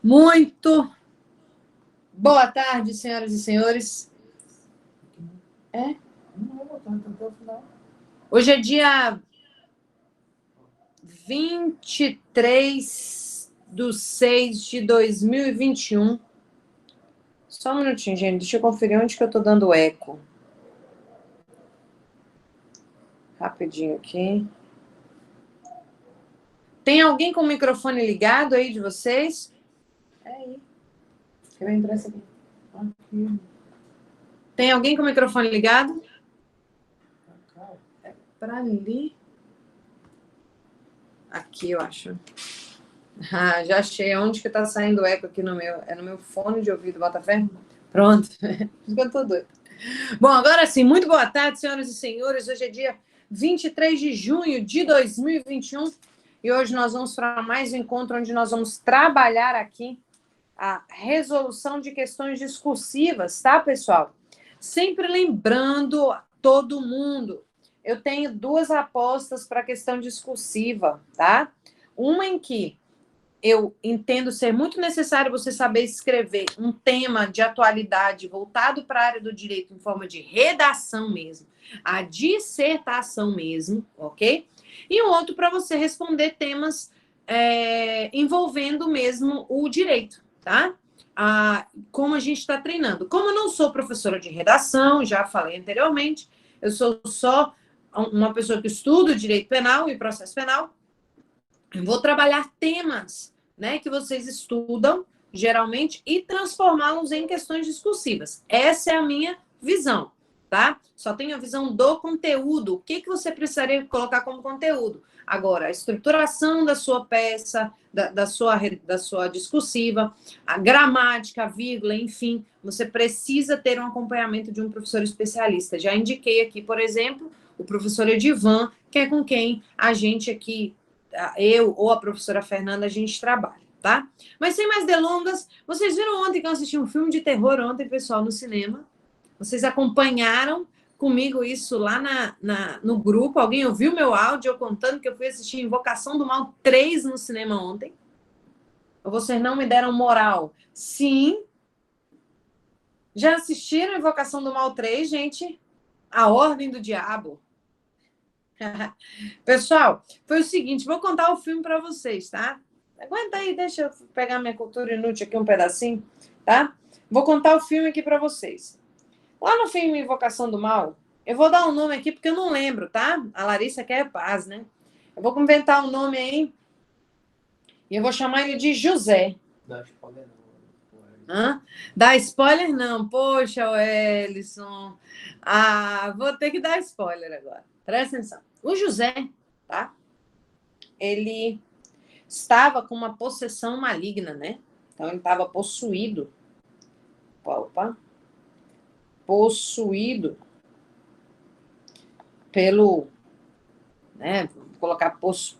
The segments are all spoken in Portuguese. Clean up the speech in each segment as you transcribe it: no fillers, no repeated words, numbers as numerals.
Muito boa tarde, senhoras e senhores. Hoje é dia 23/6/2021. Só um minutinho, gente. Deixa eu conferir onde que eu tô dando eco. Rapidinho aqui. Tem alguém com o microfone ligado aí de vocês? Aí. Eu entrar essa aqui. Tem alguém com o microfone ligado? É pra ali. Aqui, eu acho. Ah, já achei. Onde que tá saindo eco aqui no meu? É no meu fone de ouvido, Botafé? Pronto. Eu tô doido. Bom, agora sim, muito boa tarde, senhoras e senhores. Hoje é dia 23 de junho de 2021 e hoje nós vamos para mais um encontro onde nós vamos trabalhar aqui a resolução de questões discursivas, tá, pessoal? Sempre lembrando a todo mundo, eu tenho duas apostas para a questão discursiva, tá? Uma em que eu entendo ser muito necessário você saber escrever um tema de atualidade voltado para a área do direito em forma de redação mesmo, a dissertação mesmo, ok? E um outro para você responder temas envolvendo mesmo o direito, tá? Como a gente está treinando. Como eu não sou professora de redação, já falei anteriormente, eu sou só uma pessoa que estuda o direito penal e processo penal, eu vou trabalhar temas, né, que vocês estudam, geralmente, e transformá-los em questões discursivas. Essa é a minha visão, tá? Só tenho a visão do conteúdo. O que você precisaria colocar como conteúdo? Agora, a estruturação da sua peça, da sua discursiva, a gramática, a vírgula, enfim, você precisa ter um acompanhamento de um professor especialista. Já indiquei aqui, por exemplo, o professor Edivan, que é com quem a gente aqui, eu ou a professora Fernanda, a gente trabalha, tá? Mas sem mais delongas, vocês viram ontem que eu assisti um filme de terror ontem, pessoal, no cinema? Vocês acompanharam comigo isso lá no grupo? Alguém ouviu meu áudio eu contando que eu fui assistir Invocação do Mal 3 no cinema ontem? Ou vocês não me deram moral? Sim. Já assistiram Invocação do Mal 3, gente? A Ordem do Diabo. Pessoal, foi o seguinte, vou contar o filme para vocês, tá? Aguenta aí, deixa eu pegar minha cultura inútil aqui um pedacinho, tá? Vou contar o filme aqui para vocês. Lá no filme Invocação do Mal, eu vou dar um nome aqui porque eu não lembro, tá? A Larissa quer paz, né? Eu vou inventar um nome aí e eu vou chamar ele de José. Dá spoiler não. Hã? Dá spoiler não. Poxa, Wellison. Vou ter que dar spoiler agora. Presta atenção. O José, tá? Ele estava com uma possessão maligna, né? Então, ele estava possuído. Opa. Possuído pelo, né? Vou colocar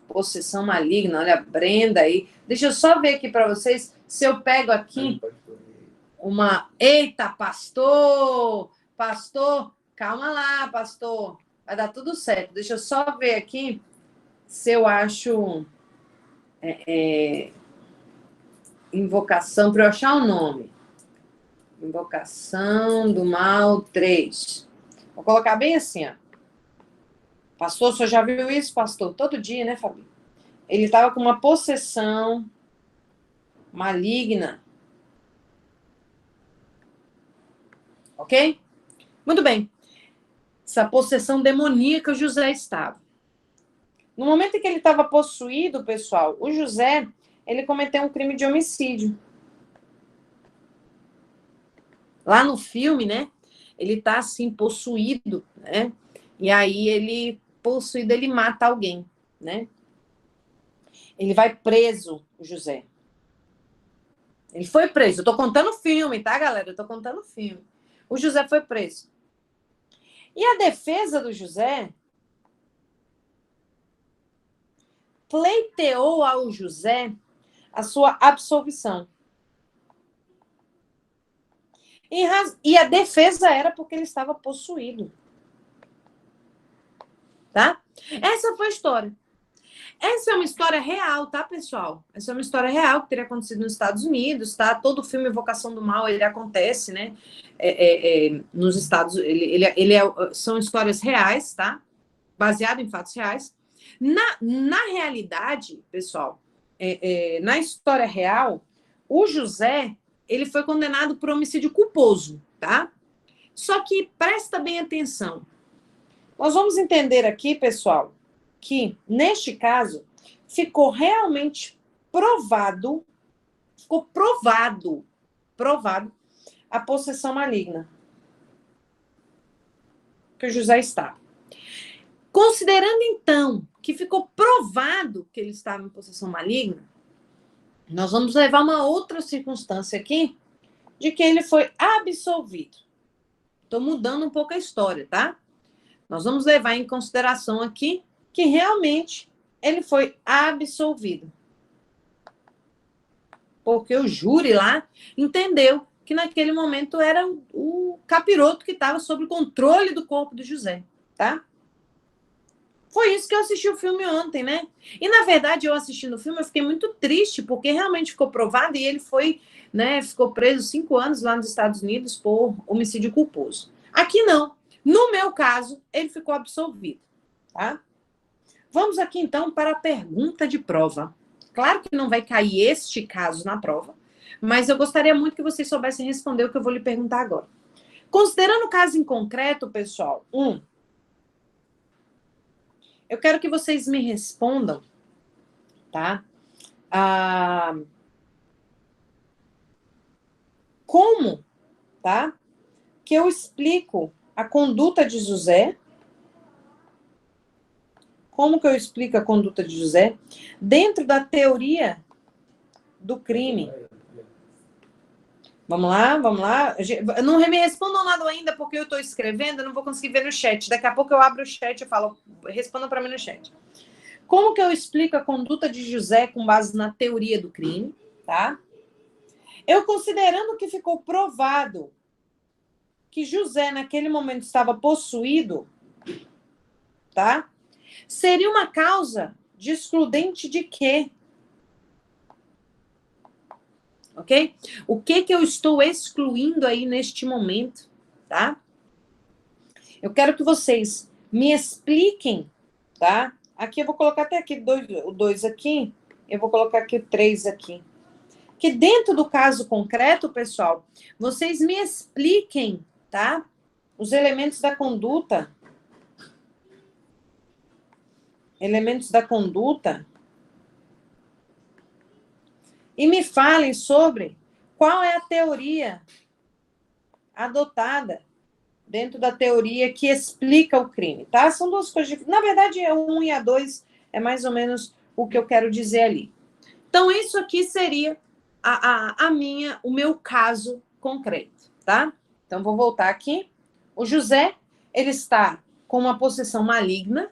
possessão maligna. Olha a Brenda aí. Deixa eu só ver aqui para vocês se eu pego aqui uma... Eita, pastor! Pastor, calma lá, pastor. Vai dar tudo certo. Deixa eu só ver aqui se eu acho Invocação, para eu achar o nome. Invocação do Mal 3. Vou colocar bem assim, ó. Pastor, o senhor já viu isso, pastor? Todo dia, né, Fabi? Ele estava com uma possessão maligna. Ok? Muito bem. Essa possessão demoníaca o José estava. No momento em que ele estava possuído, pessoal, o José, ele cometeu um crime de homicídio. Lá no filme, né? Ele tá assim, possuído, né? E aí ele, possuído, ele mata alguém, né? Ele vai preso, o José. Ele foi preso. Eu tô contando o filme, tá, galera? Eu tô contando o filme. O José foi preso. E a defesa do José pleiteou ao José a sua absolvição. E a defesa era porque ele estava possuído. Tá? Essa foi a história. Essa é uma história real, tá, pessoal? Essa é uma história real que teria acontecido nos Estados Unidos, tá? Todo filme Invocação do Mal, ele acontece, né? Nos Estados... são histórias reais, tá? Baseado em fatos reais. Na realidade, pessoal, na história real, o José, ele foi condenado por homicídio culposo, tá? Só que presta bem atenção. Nós vamos entender aqui, pessoal, que neste caso ficou realmente provado a possessão maligna que o José está. Considerando, então, que ficou provado que ele estava em possessão maligna, nós vamos levar uma outra circunstância aqui, de que ele foi absolvido. Estou mudando um pouco a história, tá? Nós vamos levar em consideração aqui que realmente ele foi absolvido. Porque o júri lá entendeu que naquele momento era o capiroto que estava sob o controle do corpo do José, tá? Foi isso que eu assisti o filme ontem, né? E, na verdade, eu assistindo o filme, eu fiquei muito triste, porque realmente ficou provado e ele foi, né, ficou preso 5 anos lá nos Estados Unidos por homicídio culposo. Aqui não. No meu caso, ele ficou absolvido, tá? Vamos aqui, então, para a pergunta de prova. Claro que não vai cair este caso na prova, mas eu gostaria muito que vocês soubessem responder o que eu vou lhe perguntar agora. Considerando o caso em concreto, pessoal, eu quero que vocês me respondam, tá? Como, tá? Que eu explico a conduta de José. Como que eu explico a conduta de José dentro da teoria do crime? Vamos lá, vamos lá. Não me respondam nada ainda, porque eu estou escrevendo, eu não vou conseguir ver no chat. Daqui a pouco eu abro o chat e falo, respondam para mim no chat. Como que eu explico a conduta de José com base na teoria do crime, tá? Eu considerando que ficou provado que José, naquele momento, estava possuído, tá? Seria uma causa de excludente de quê? Ok? O que eu estou excluindo aí neste momento, tá? Eu quero que vocês me expliquem, tá? Aqui eu vou colocar até aqui o 2 aqui, eu vou colocar aqui o 3 aqui. Que dentro do caso concreto, pessoal, vocês me expliquem, tá? Os elementos da conduta. Elementos da conduta. E me falem sobre qual é a teoria adotada dentro da teoria que explica o crime, tá? São duas coisas diferentes. Na verdade, a 1 e a 2 é mais ou menos o que eu quero dizer ali. Então, isso aqui seria o meu caso concreto, tá? Então, vou voltar aqui. O José, ele está com uma possessão maligna,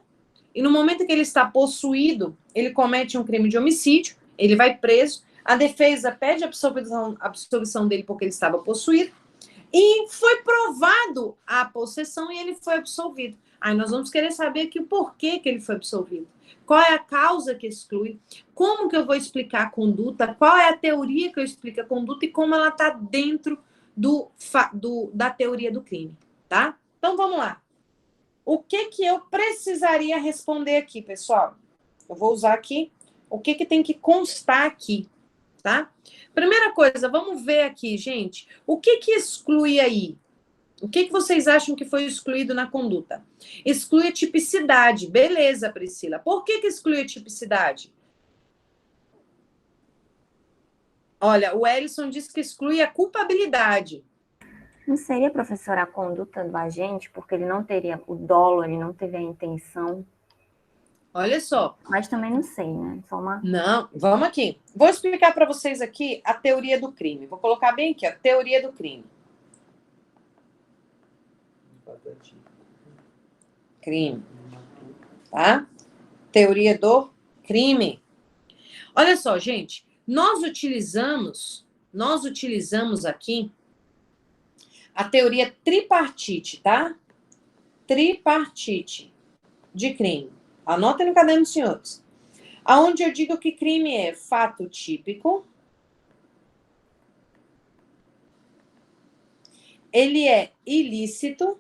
e no momento que ele está possuído, ele comete um crime de homicídio, ele vai preso, a defesa pede a absolvição dele porque ele estava possuído, e foi provado a possessão e ele foi absolvido. Aí nós vamos querer saber aqui o porquê que ele foi absolvido. Qual é a causa que exclui? Como que eu vou explicar a conduta? Qual é a teoria que eu explico a conduta e como ela está dentro da teoria do crime, tá? Então, vamos lá. O que eu precisaria responder aqui, pessoal? Eu vou usar aqui o que tem que constar aqui, tá? Primeira coisa, vamos ver aqui, gente. O que exclui aí? O que vocês acham que foi excluído na conduta? Exclui a tipicidade. Beleza, Priscila. Por que exclui a tipicidade? Olha, o Ellison diz que exclui a culpabilidade. Não seria, professora, a conduta do agente, porque ele não teria o dolo, ele não teve a intenção. Olha só. Mas também não sei, né? Não, vamos aqui. Vou explicar para vocês aqui a teoria do crime. Vou colocar bem aqui, ó, teoria do crime. Crime. Tá? Teoria do crime. Olha só, gente. Nós utilizamos aqui a teoria tripartite, tá? Tripartite de crime. Anotem no caderno, senhores. Aonde eu digo que crime é fato típico, ele é ilícito,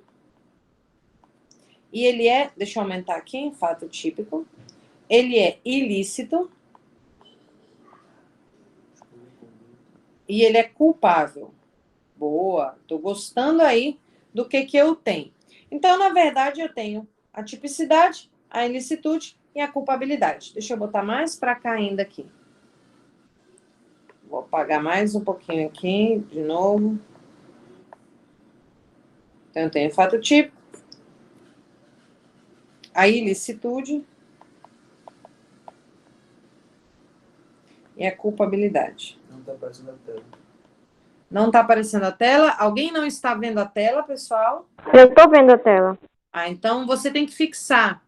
e ele é, deixa eu aumentar aqui, fato típico, ele é ilícito, e ele é culpável. Boa, tô gostando aí do que eu tenho. Então, na verdade, eu tenho a tipicidade, a ilicitude e a culpabilidade. Deixa eu botar mais para cá ainda aqui. Vou apagar mais um pouquinho aqui, de novo. Então, eu tenho o fato típico, a ilicitude e a culpabilidade. Não está aparecendo a tela. Não está aparecendo a tela? Alguém não está vendo a tela, pessoal? Eu estou vendo a tela. Ah, então você tem que fixar.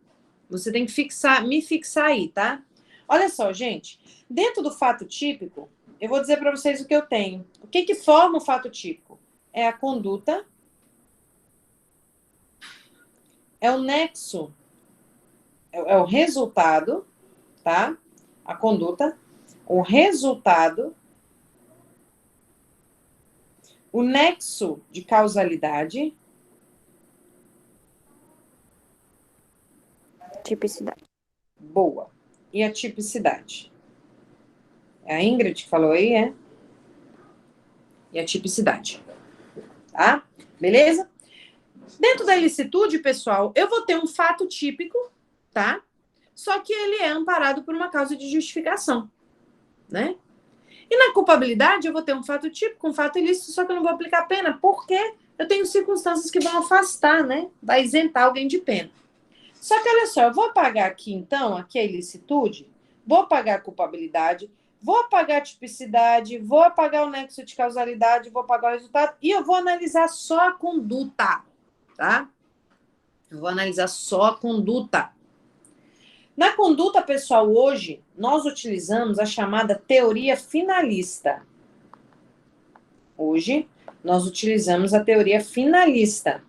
Você tem que fixar, me fixar aí, tá? Olha só, gente. Dentro do fato típico, eu vou dizer para vocês o que eu tenho. O que forma o fato típico? É a conduta, é o nexo, é o resultado, tá? A conduta, o resultado, o nexo de causalidade, Tipicidade. boa, e a tipicidade. É a Ingrid que falou aí, é? E a tipicidade. Tá? Beleza? Dentro da ilicitude, pessoal, eu vou ter um fato típico, tá? Só que ele é amparado por uma causa de justificação, né? E na culpabilidade, eu vou ter um fato típico, um fato ilícito, só que eu não vou aplicar pena, porque eu tenho circunstâncias que vão afastar, né? Vai isentar alguém de pena. Só que, olha só, eu vou apagar aqui, então, aqui a ilicitude, vou apagar a culpabilidade, vou apagar a tipicidade, vou apagar o nexo de causalidade, vou apagar o resultado, e eu vou analisar só a conduta, tá? Eu vou analisar só a conduta. Na conduta, pessoal, hoje, nós utilizamos a chamada teoria finalista. Hoje, nós utilizamos a teoria finalista.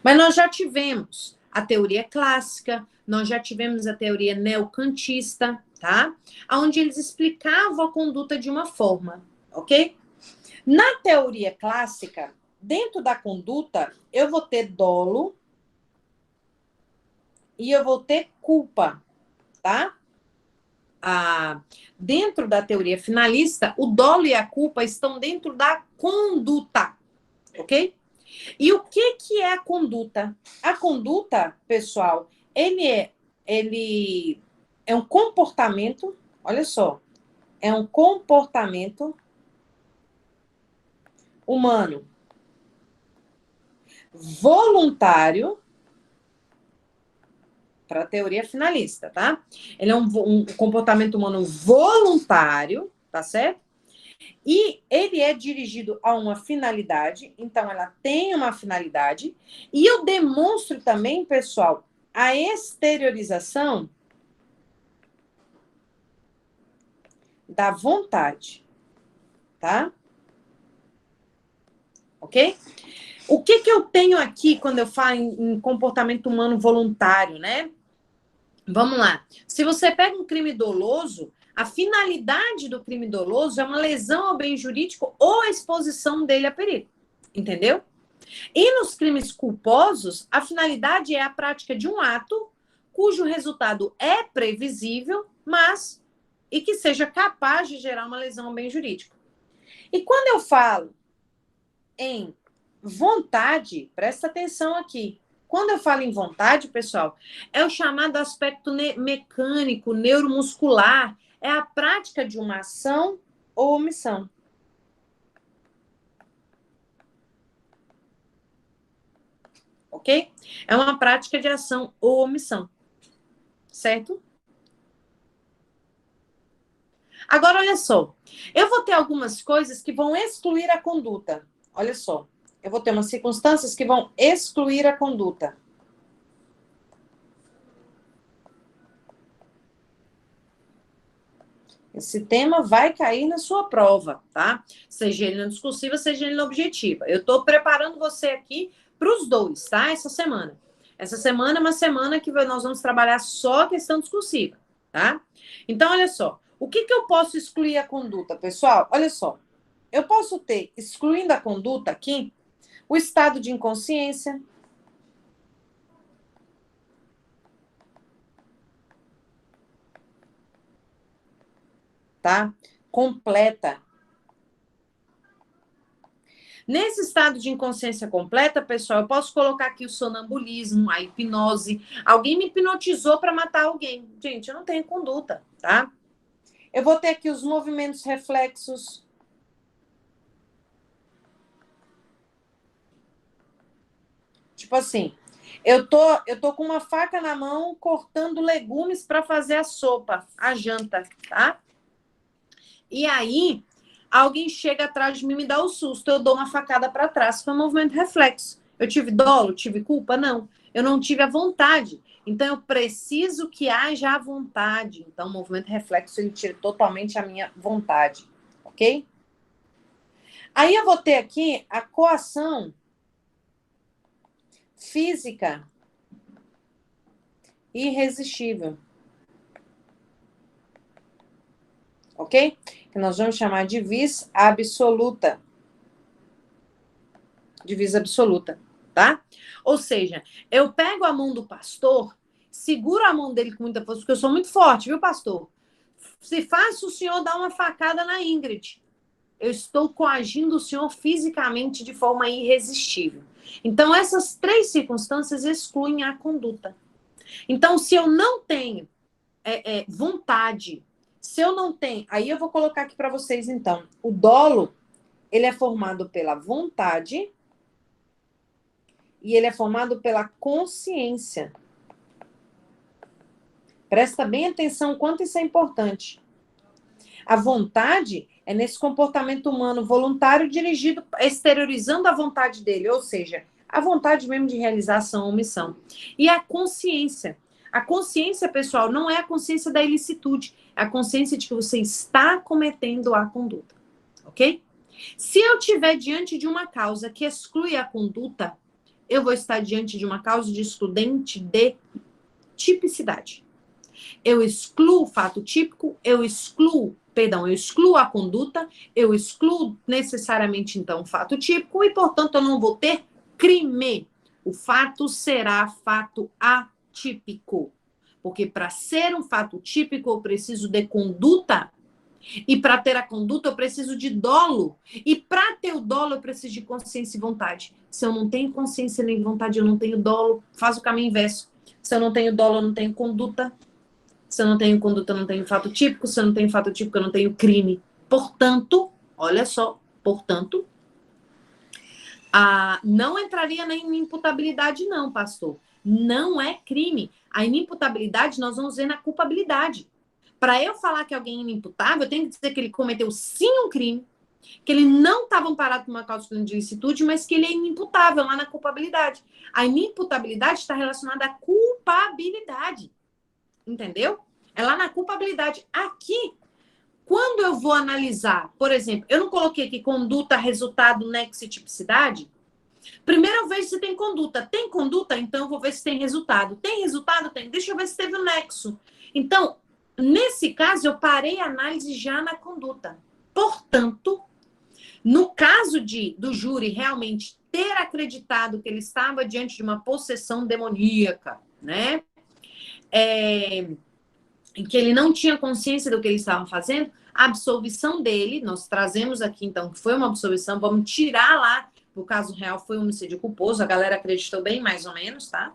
Mas nós já tivemos a teoria clássica, nós já tivemos a teoria neocantista, tá? Onde eles explicavam a conduta de uma forma, ok? Na teoria clássica, dentro da conduta, eu vou ter dolo e eu vou ter culpa, tá? Dentro da teoria finalista, o dolo e a culpa estão dentro da conduta, ok? E o que é a conduta? A conduta, pessoal, ele é um comportamento, olha só, é um comportamento humano voluntário para a teoria finalista, tá? Ele é um comportamento humano voluntário, tá certo? E ele é dirigido a uma finalidade, então ela tem uma finalidade, e eu demonstro também, pessoal, a exteriorização da vontade, tá? Ok? O que eu tenho aqui quando eu falo em comportamento humano voluntário, né? Vamos lá. Se você pega um crime doloso, a finalidade do crime doloso é uma lesão ao bem jurídico ou a exposição dele a perigo. Entendeu? E nos crimes culposos, a finalidade é a prática de um ato cujo resultado é previsível, mas e que seja capaz de gerar uma lesão ao bem jurídico. E quando eu falo em vontade, presta atenção aqui. Quando eu falo em vontade, pessoal, é o chamado aspecto mecânico, neuromuscular, é a prática de uma ação ou omissão. Ok? É uma prática de ação ou omissão. Certo? Agora, olha só. Eu vou ter algumas coisas que vão excluir a conduta. Olha só. Eu vou ter umas circunstâncias que vão excluir a conduta. Esse tema vai cair na sua prova, tá? Seja ele na discursiva, seja ele na objetiva. Eu estou preparando você aqui para os dois, tá? Essa semana. Essa semana é uma semana que nós vamos trabalhar só a questão discursiva. tá? Então, olha só. O que eu posso excluir a conduta, pessoal? Olha só. Eu posso ter, excluindo a conduta aqui, o estado de inconsciência, tá? Completa. Nesse estado de inconsciência completa, pessoal, eu posso colocar aqui o sonambulismo, a hipnose. Alguém me hipnotizou para matar alguém. Gente, eu não tenho conduta, tá? Eu vou ter aqui os movimentos reflexos. Tipo assim, eu tô com uma faca na mão cortando legumes para fazer a sopa, a janta, tá? E aí, alguém chega atrás de mim e me dá o susto, eu dou uma facada para trás. Foi um movimento reflexo. Eu tive dolo, tive culpa? Não. Eu não tive a vontade. Então, eu preciso que haja a vontade. Então, o movimento reflexo, ele tira totalmente a minha vontade. Ok? Aí, eu vou ter aqui a coação física irresistível. Ok? Que nós vamos chamar de vis absoluta. De vis absoluta, tá? Ou seja, eu pego a mão do pastor, seguro a mão dele com muita força, porque eu sou muito forte, viu, pastor? Se faça o senhor dar uma facada na Ingrid. Eu estou coagindo o senhor fisicamente de forma irresistível. Então, essas três circunstâncias excluem a conduta. Então, se eu não tenho vontade, se eu não tenho... Aí eu vou colocar aqui para vocês, então. O dolo, ele é formado pela vontade e ele é formado pela consciência. Presta bem atenção quanto isso é importante. A vontade é nesse comportamento humano voluntário dirigido, exteriorizando a vontade dele, ou seja, a vontade mesmo de realizar ação ou omissão. E a consciência. A consciência, pessoal, não é a consciência da ilicitude, é a consciência de que você está cometendo a conduta, ok? Se eu estiver diante de uma causa que exclui a conduta, eu vou estar diante de uma causa de excludente de tipicidade. Eu excluo o fato típico, eu excluo a conduta, eu excluo necessariamente, então, o fato típico e, portanto, eu não vou ter crime. O fato será fato atípico. Porque para ser um fato típico, eu preciso de conduta. E para ter a conduta, eu preciso de dolo. E para ter o dolo, eu preciso de consciência e vontade. Se eu não tenho consciência nem vontade, eu não tenho dolo, faz o caminho inverso. Se eu não tenho dolo, eu não tenho conduta. Se eu não tenho conduta, eu não tenho fato típico. Se eu não tenho fato típico, eu não tenho crime. Portanto, olha só, portanto, não entraria na inimputabilidade, não, pastor. Não é crime. A inimputabilidade nós vamos ver na culpabilidade. Para eu falar que alguém é inimputável, eu tenho que dizer que ele cometeu sim um crime, que ele não estava amparado por uma causa de ilicitude, mas que ele é inimputável lá na culpabilidade. A inimputabilidade está relacionada à culpabilidade. Entendeu? É lá na culpabilidade. Aqui, quando eu vou analisar, por exemplo, eu não coloquei aqui conduta, resultado, nexo e tipicidade. Primeiro eu vejo se tem conduta. Tem conduta? Então eu vou ver se tem resultado. Tem resultado? Tem. Deixa eu ver se teve um nexo. Então, nesse caso, eu parei a análise já na conduta. Portanto, no caso do júri realmente ter acreditado que ele estava diante de uma possessão demoníaca, né? Em que ele não tinha consciência do que ele estava fazendo, a absolvição dele, nós trazemos aqui, então, que foi uma absolvição, vamos tirar lá, o caso real foi um homicídio culposo, a galera acreditou bem, mais ou menos, tá?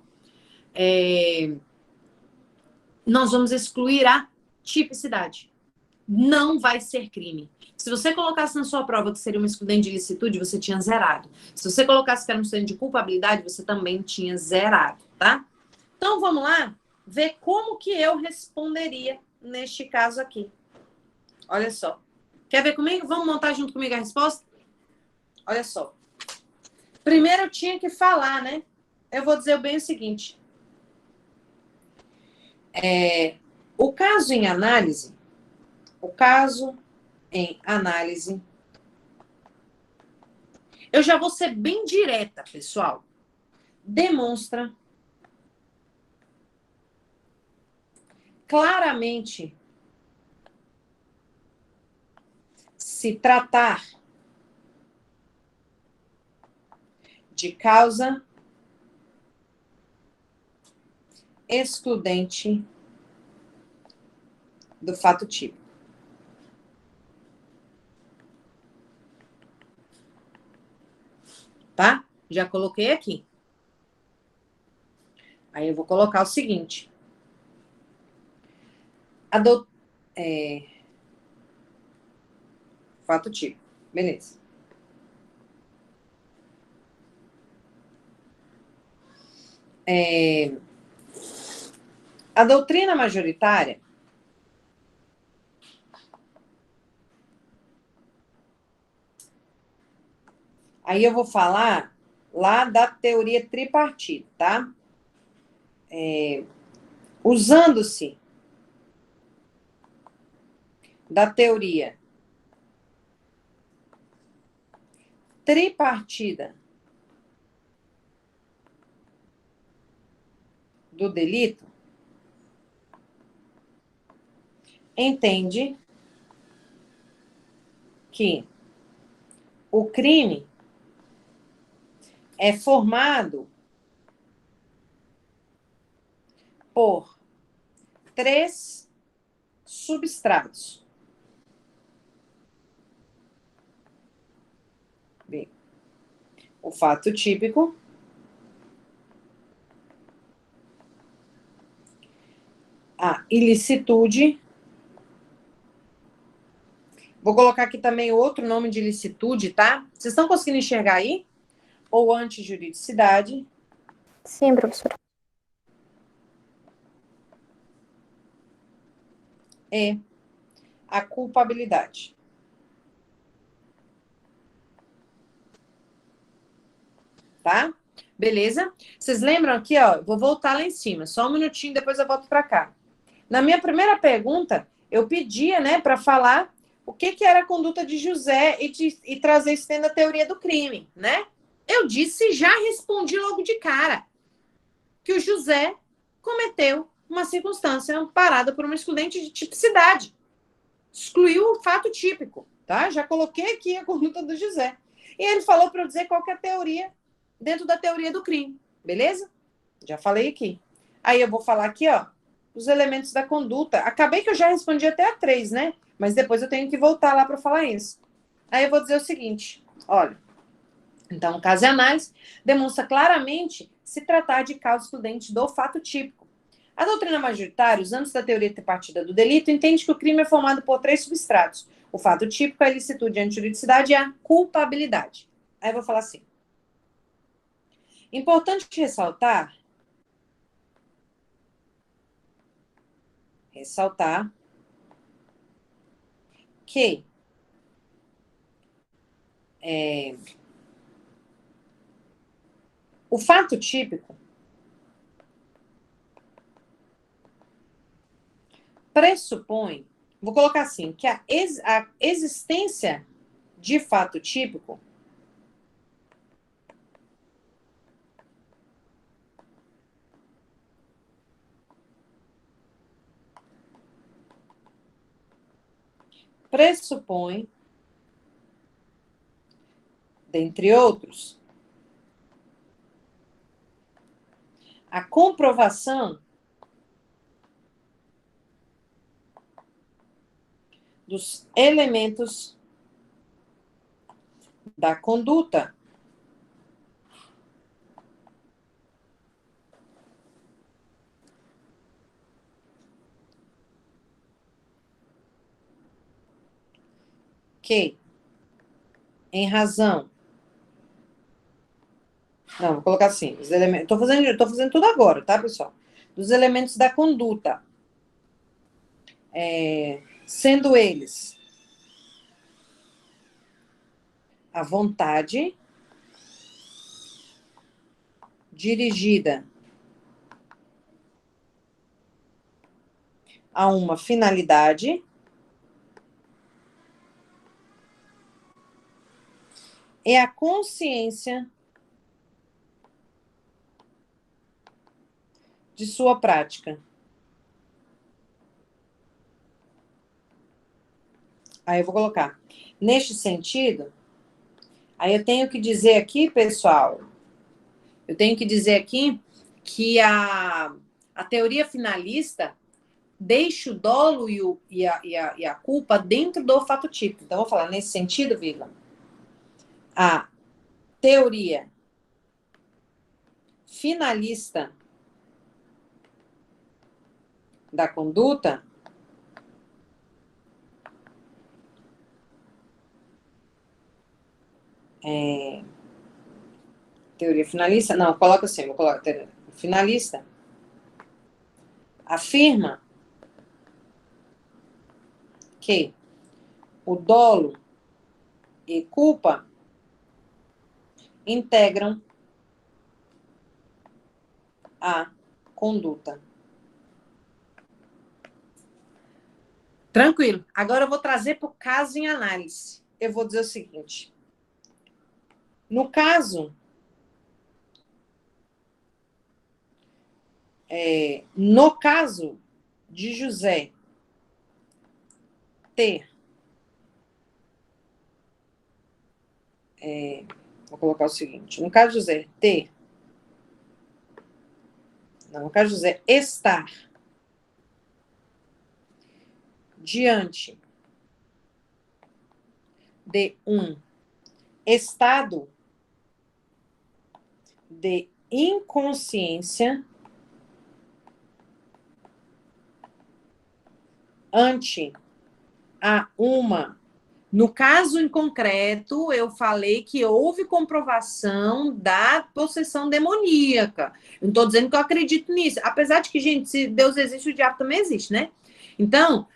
Nós vamos excluir a tipicidade. Não vai ser crime. Se você colocasse na sua prova que seria um excludente de ilicitude, você tinha zerado. Se você colocasse que era um excludente de culpabilidade, você também tinha zerado, tá? Então, vamos lá ver como que eu responderia neste caso aqui. Olha só. Quer ver comigo? Vamos montar junto comigo a resposta? Olha só. Primeiro eu tinha que falar, né? Eu vou dizer bem o seguinte. O caso em análise, eu já vou ser bem direta, pessoal. Demonstra claramente se tratar de causa excludente do fato típico. Tá? Já coloquei aqui. Aí eu vou colocar o seguinte. Fato típico. Beleza. A doutrina majoritária aí eu vou falar lá da teoria tripartite, tá? Usando-se da teoria tripartida do delito, entende que o crime é formado por 3 substratos. Bem, o fato típico, a ilicitude. Vou colocar aqui também outro nome de ilicitude, tá? Vocês estão conseguindo enxergar aí? Ou antijuridicidade. Sim, professora. E a culpabilidade. Tá? Beleza? Vocês lembram aqui, ó? Vou voltar lá em cima. Só um minutinho, depois eu volto para cá. Na minha primeira pergunta, eu pedia, né, para falar o que era a conduta de José e trazer isso dentro da teoria do crime, né? Eu disse, já respondi logo de cara, que o José cometeu uma circunstância amparada por uma excludente de tipicidade. Excluiu o fato típico, tá? Já coloquei aqui a conduta do José. E ele falou para eu dizer qual que é a teoria dentro da teoria do crime, beleza? Já falei aqui. Aí eu vou falar aqui, ó, os elementos da conduta. Acabei que eu já respondi até a 3, né? Mas depois eu tenho que voltar lá para falar isso. Aí eu vou dizer o seguinte, olha. Então, o caso e análise demonstra claramente se tratar de causa excludente do fato típico. A doutrina majoritária, usando-se da teoria tripartida do delito, entende que o crime é formado por 3 substratos. O fato típico, a ilicitude, a antijuridicidade e a culpabilidade. Aí eu vou falar assim. Importante ressaltar que o fato típico pressupõe, vou colocar assim, que a existência de fato típico pressupõe, dentre outros, a comprovação dos elementos da conduta que, em razão. Não, vou colocar assim, os elementos. Tô fazendo tudo agora, tá, pessoal? Dos elementos da conduta. Sendo eles a vontade dirigida a uma finalidade e a consciência de sua prática. Aí eu vou colocar. Neste sentido, aí eu tenho que dizer aqui, pessoal, eu tenho que dizer aqui que a teoria finalista deixa o dolo e a culpa dentro do olfato típico. Então, eu vou falar nesse sentido, vírgula. A teoria finalista da conduta teoria finalista, não, coloca assim, vou colocar finalista afirma que o dolo e culpa integram a conduta. Tranquilo. Agora eu vou trazer para o caso em análise. Eu vou dizer o seguinte. No caso, de José ter, vou colocar o seguinte, no caso de José ter, não, no caso de José estar diante de um estado de inconsciência ante a uma. No caso em concreto, eu falei que houve comprovação da possessão demoníaca. Eu não estou dizendo que eu acredito nisso. Apesar de que, gente, se Deus existe, o diabo também existe, né? Então,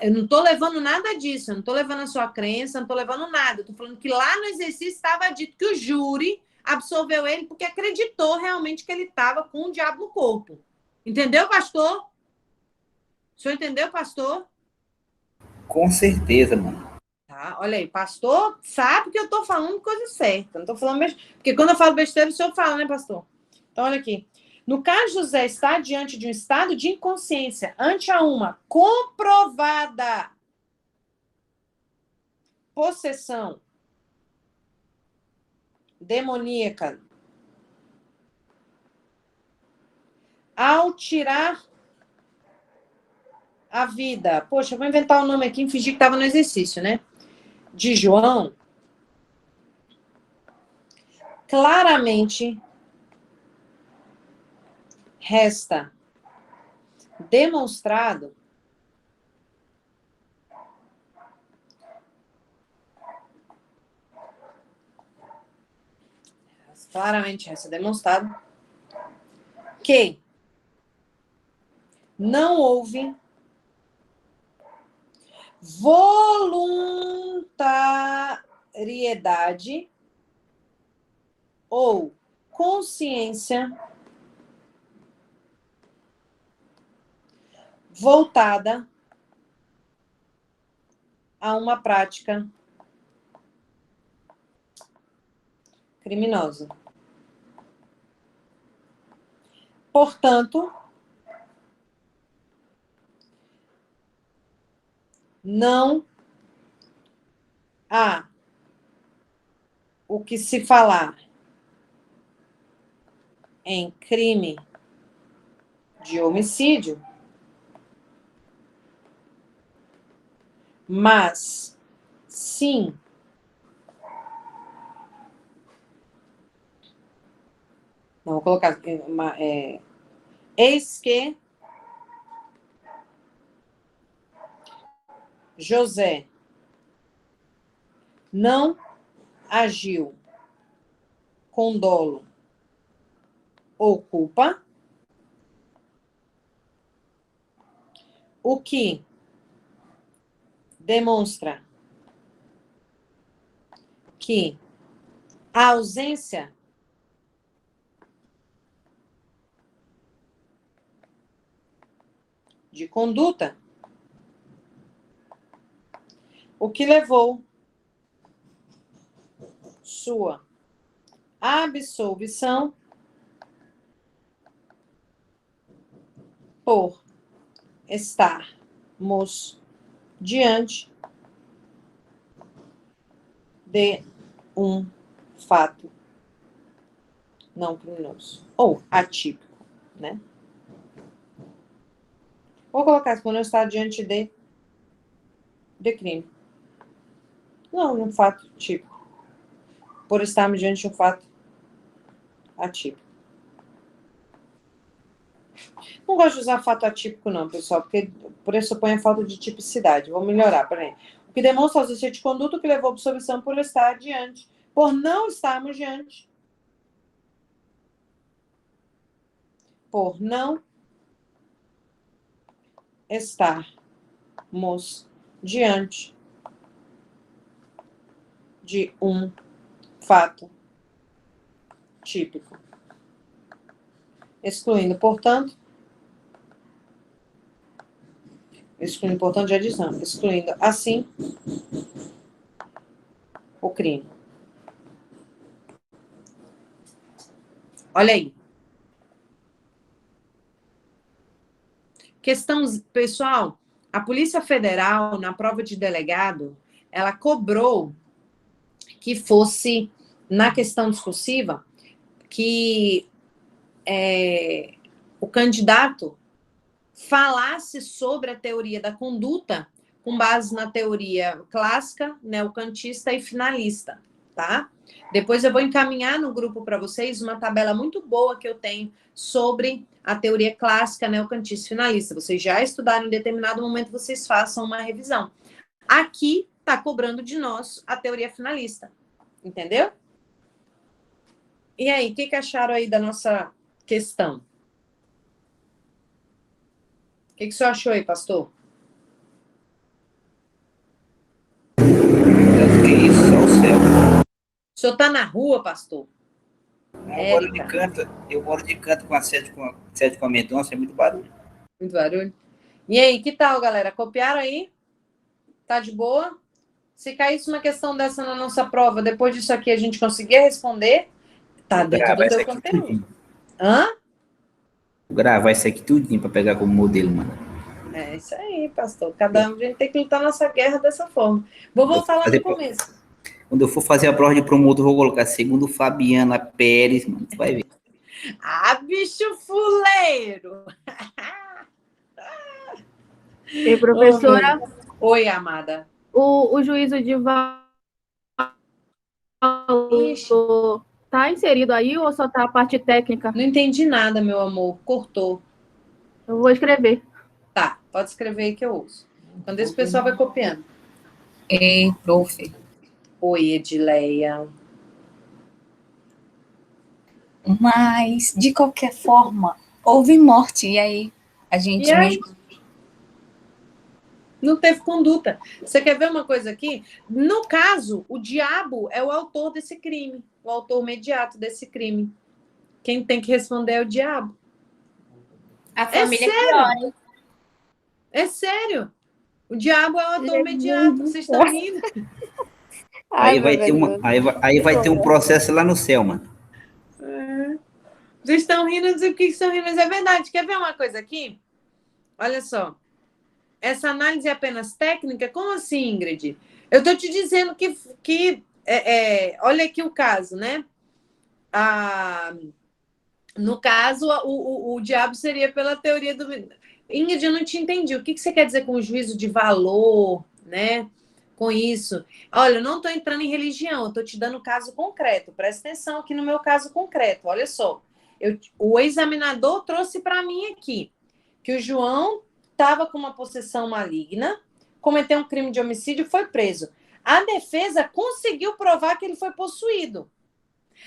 eu não estou levando nada disso. Eu não estou levando a sua crença, não estou levando nada. Eu estou falando que lá no exercício estava dito que o júri absolveu ele porque acreditou realmente que ele estava com o diabo no corpo. Entendeu, pastor? O senhor entendeu, pastor? Com certeza, mano. Tá? Olha aí, pastor sabe que eu estou falando coisa certa. Não estou falando besteira. Porque quando eu falo besteira, o senhor fala, né, pastor? Então, olha aqui. No caso, José está diante de um estado de inconsciência, ante a uma comprovada possessão demoníaca. Ao tirar a vida, poxa, eu vou inventar o nome aqui e fingir que estava no exercício, né? De João, claramente resta demonstrado que não houve voluntariedade ou consciência voltada a uma prática criminosa. Portanto, não há o que se falar em crime de homicídio, mas sim não vou colocar eis que José não agiu com dolo ou culpa, o que demonstra que a ausência de conduta, o que levou sua absolvição por estarmos diante de um fato não criminoso. Ou atípico, né? Vou colocar isso quando eu estar diante de crime. Não, um fato típico. Por estarmos diante de um fato atípico. Não gosto de usar fato atípico, não, pessoal, porque pressupõe a falta de tipicidade. Vou melhorar, peraí. O que demonstra a ausência de conduta que levou à absolvição por estar diante. Por não estarmos diante. Por não estarmos diante de um fato típico. Excluindo, portanto, de adição. Excluindo, assim, o crime. Olha aí. Questão, pessoal, a Polícia Federal, na prova de delegado, ela cobrou que fosse, na questão discursiva, que o candidato falasse sobre a teoria da conduta com base na teoria clássica, neocantista e finalista, tá? Depois eu vou encaminhar no grupo para vocês uma tabela muito boa que eu tenho sobre a teoria clássica, neocantista e finalista. Vocês já estudaram, em determinado momento vocês façam uma revisão. Aqui está cobrando de nós a teoria finalista, entendeu? E aí, o que acharam aí da nossa questão? O que o senhor achou aí, pastor? Eu fiquei só o céu. O senhor está na rua, pastor? Eu moro de canto com a sede com a Mendonça, é muito barulho. Muito barulho. E aí, que tal, galera? Copiaram aí? Tá de boa? Se caísse uma questão dessa na nossa prova, depois disso aqui a gente conseguir responder, tá dentro do teu conteúdo. Hã? Vou gravar isso aqui tudinho para pegar como modelo, mano. É isso aí, pastor. Cada um a gente tem que lutar nossa guerra dessa forma. Vou voltar lá no começo. Quando eu for fazer a prova de promotor, vou colocar segundo Fabiana Pérez, mano. Tu vai ver. Ah, bicho fuleiro! E professora, Oi, amada. o juízo de valor tá inserido aí ou só tá a parte técnica? Não entendi nada, meu amor. Cortou. Eu vou escrever. Tá, pode escrever aí que eu ouço. Quando esse pessoal vai copiando. Ei, prof. Oi, Edileia. Mas, de qualquer forma, houve morte. E aí, a gente E aí? mesmo... Não teve conduta. Você quer ver uma coisa aqui? No caso, o diabo é o autor desse crime. O autor imediato desse crime. Quem tem que responder é o diabo. A família sério? É sério. O diabo é o autor imediato. Vocês estão rindo? Aí vai ter um processo lá no céu, mano. Vocês estão rindo, não sei por que estão rindo, mas é verdade. Quer ver uma coisa aqui? Olha só. Essa análise é apenas técnica? Como assim, Ingrid? Eu estou te dizendo que olha aqui o caso, né? No caso, o diabo seria pela teoria do... Ingrid, eu não te entendi. O que você quer dizer com o juízo de valor, né? Com isso. Olha, eu não estou entrando em religião, eu estou te dando um caso concreto. Presta atenção aqui no meu caso concreto. Olha só. O examinador trouxe para mim aqui que o João estava com uma possessão maligna, cometeu um crime de homicídio e foi preso. A defesa conseguiu provar que ele foi possuído.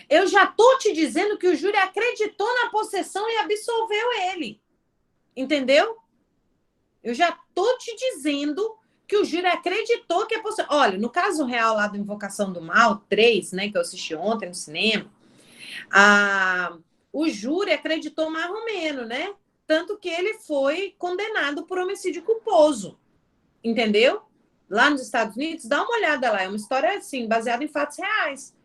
Eu já estou te dizendo que o júri acreditou na possessão e absolveu ele. Entendeu? Eu já estou te dizendo que o júri acreditou que é possessão. Olha, no caso real lá do Invocação do Mal, 3, né, que eu assisti ontem no cinema, o júri acreditou mais ou menos, né? Tanto que ele foi condenado por homicídio culposo. Entendeu? Lá nos Estados Unidos, dá uma olhada lá. É uma história, assim, baseada em fatos reais.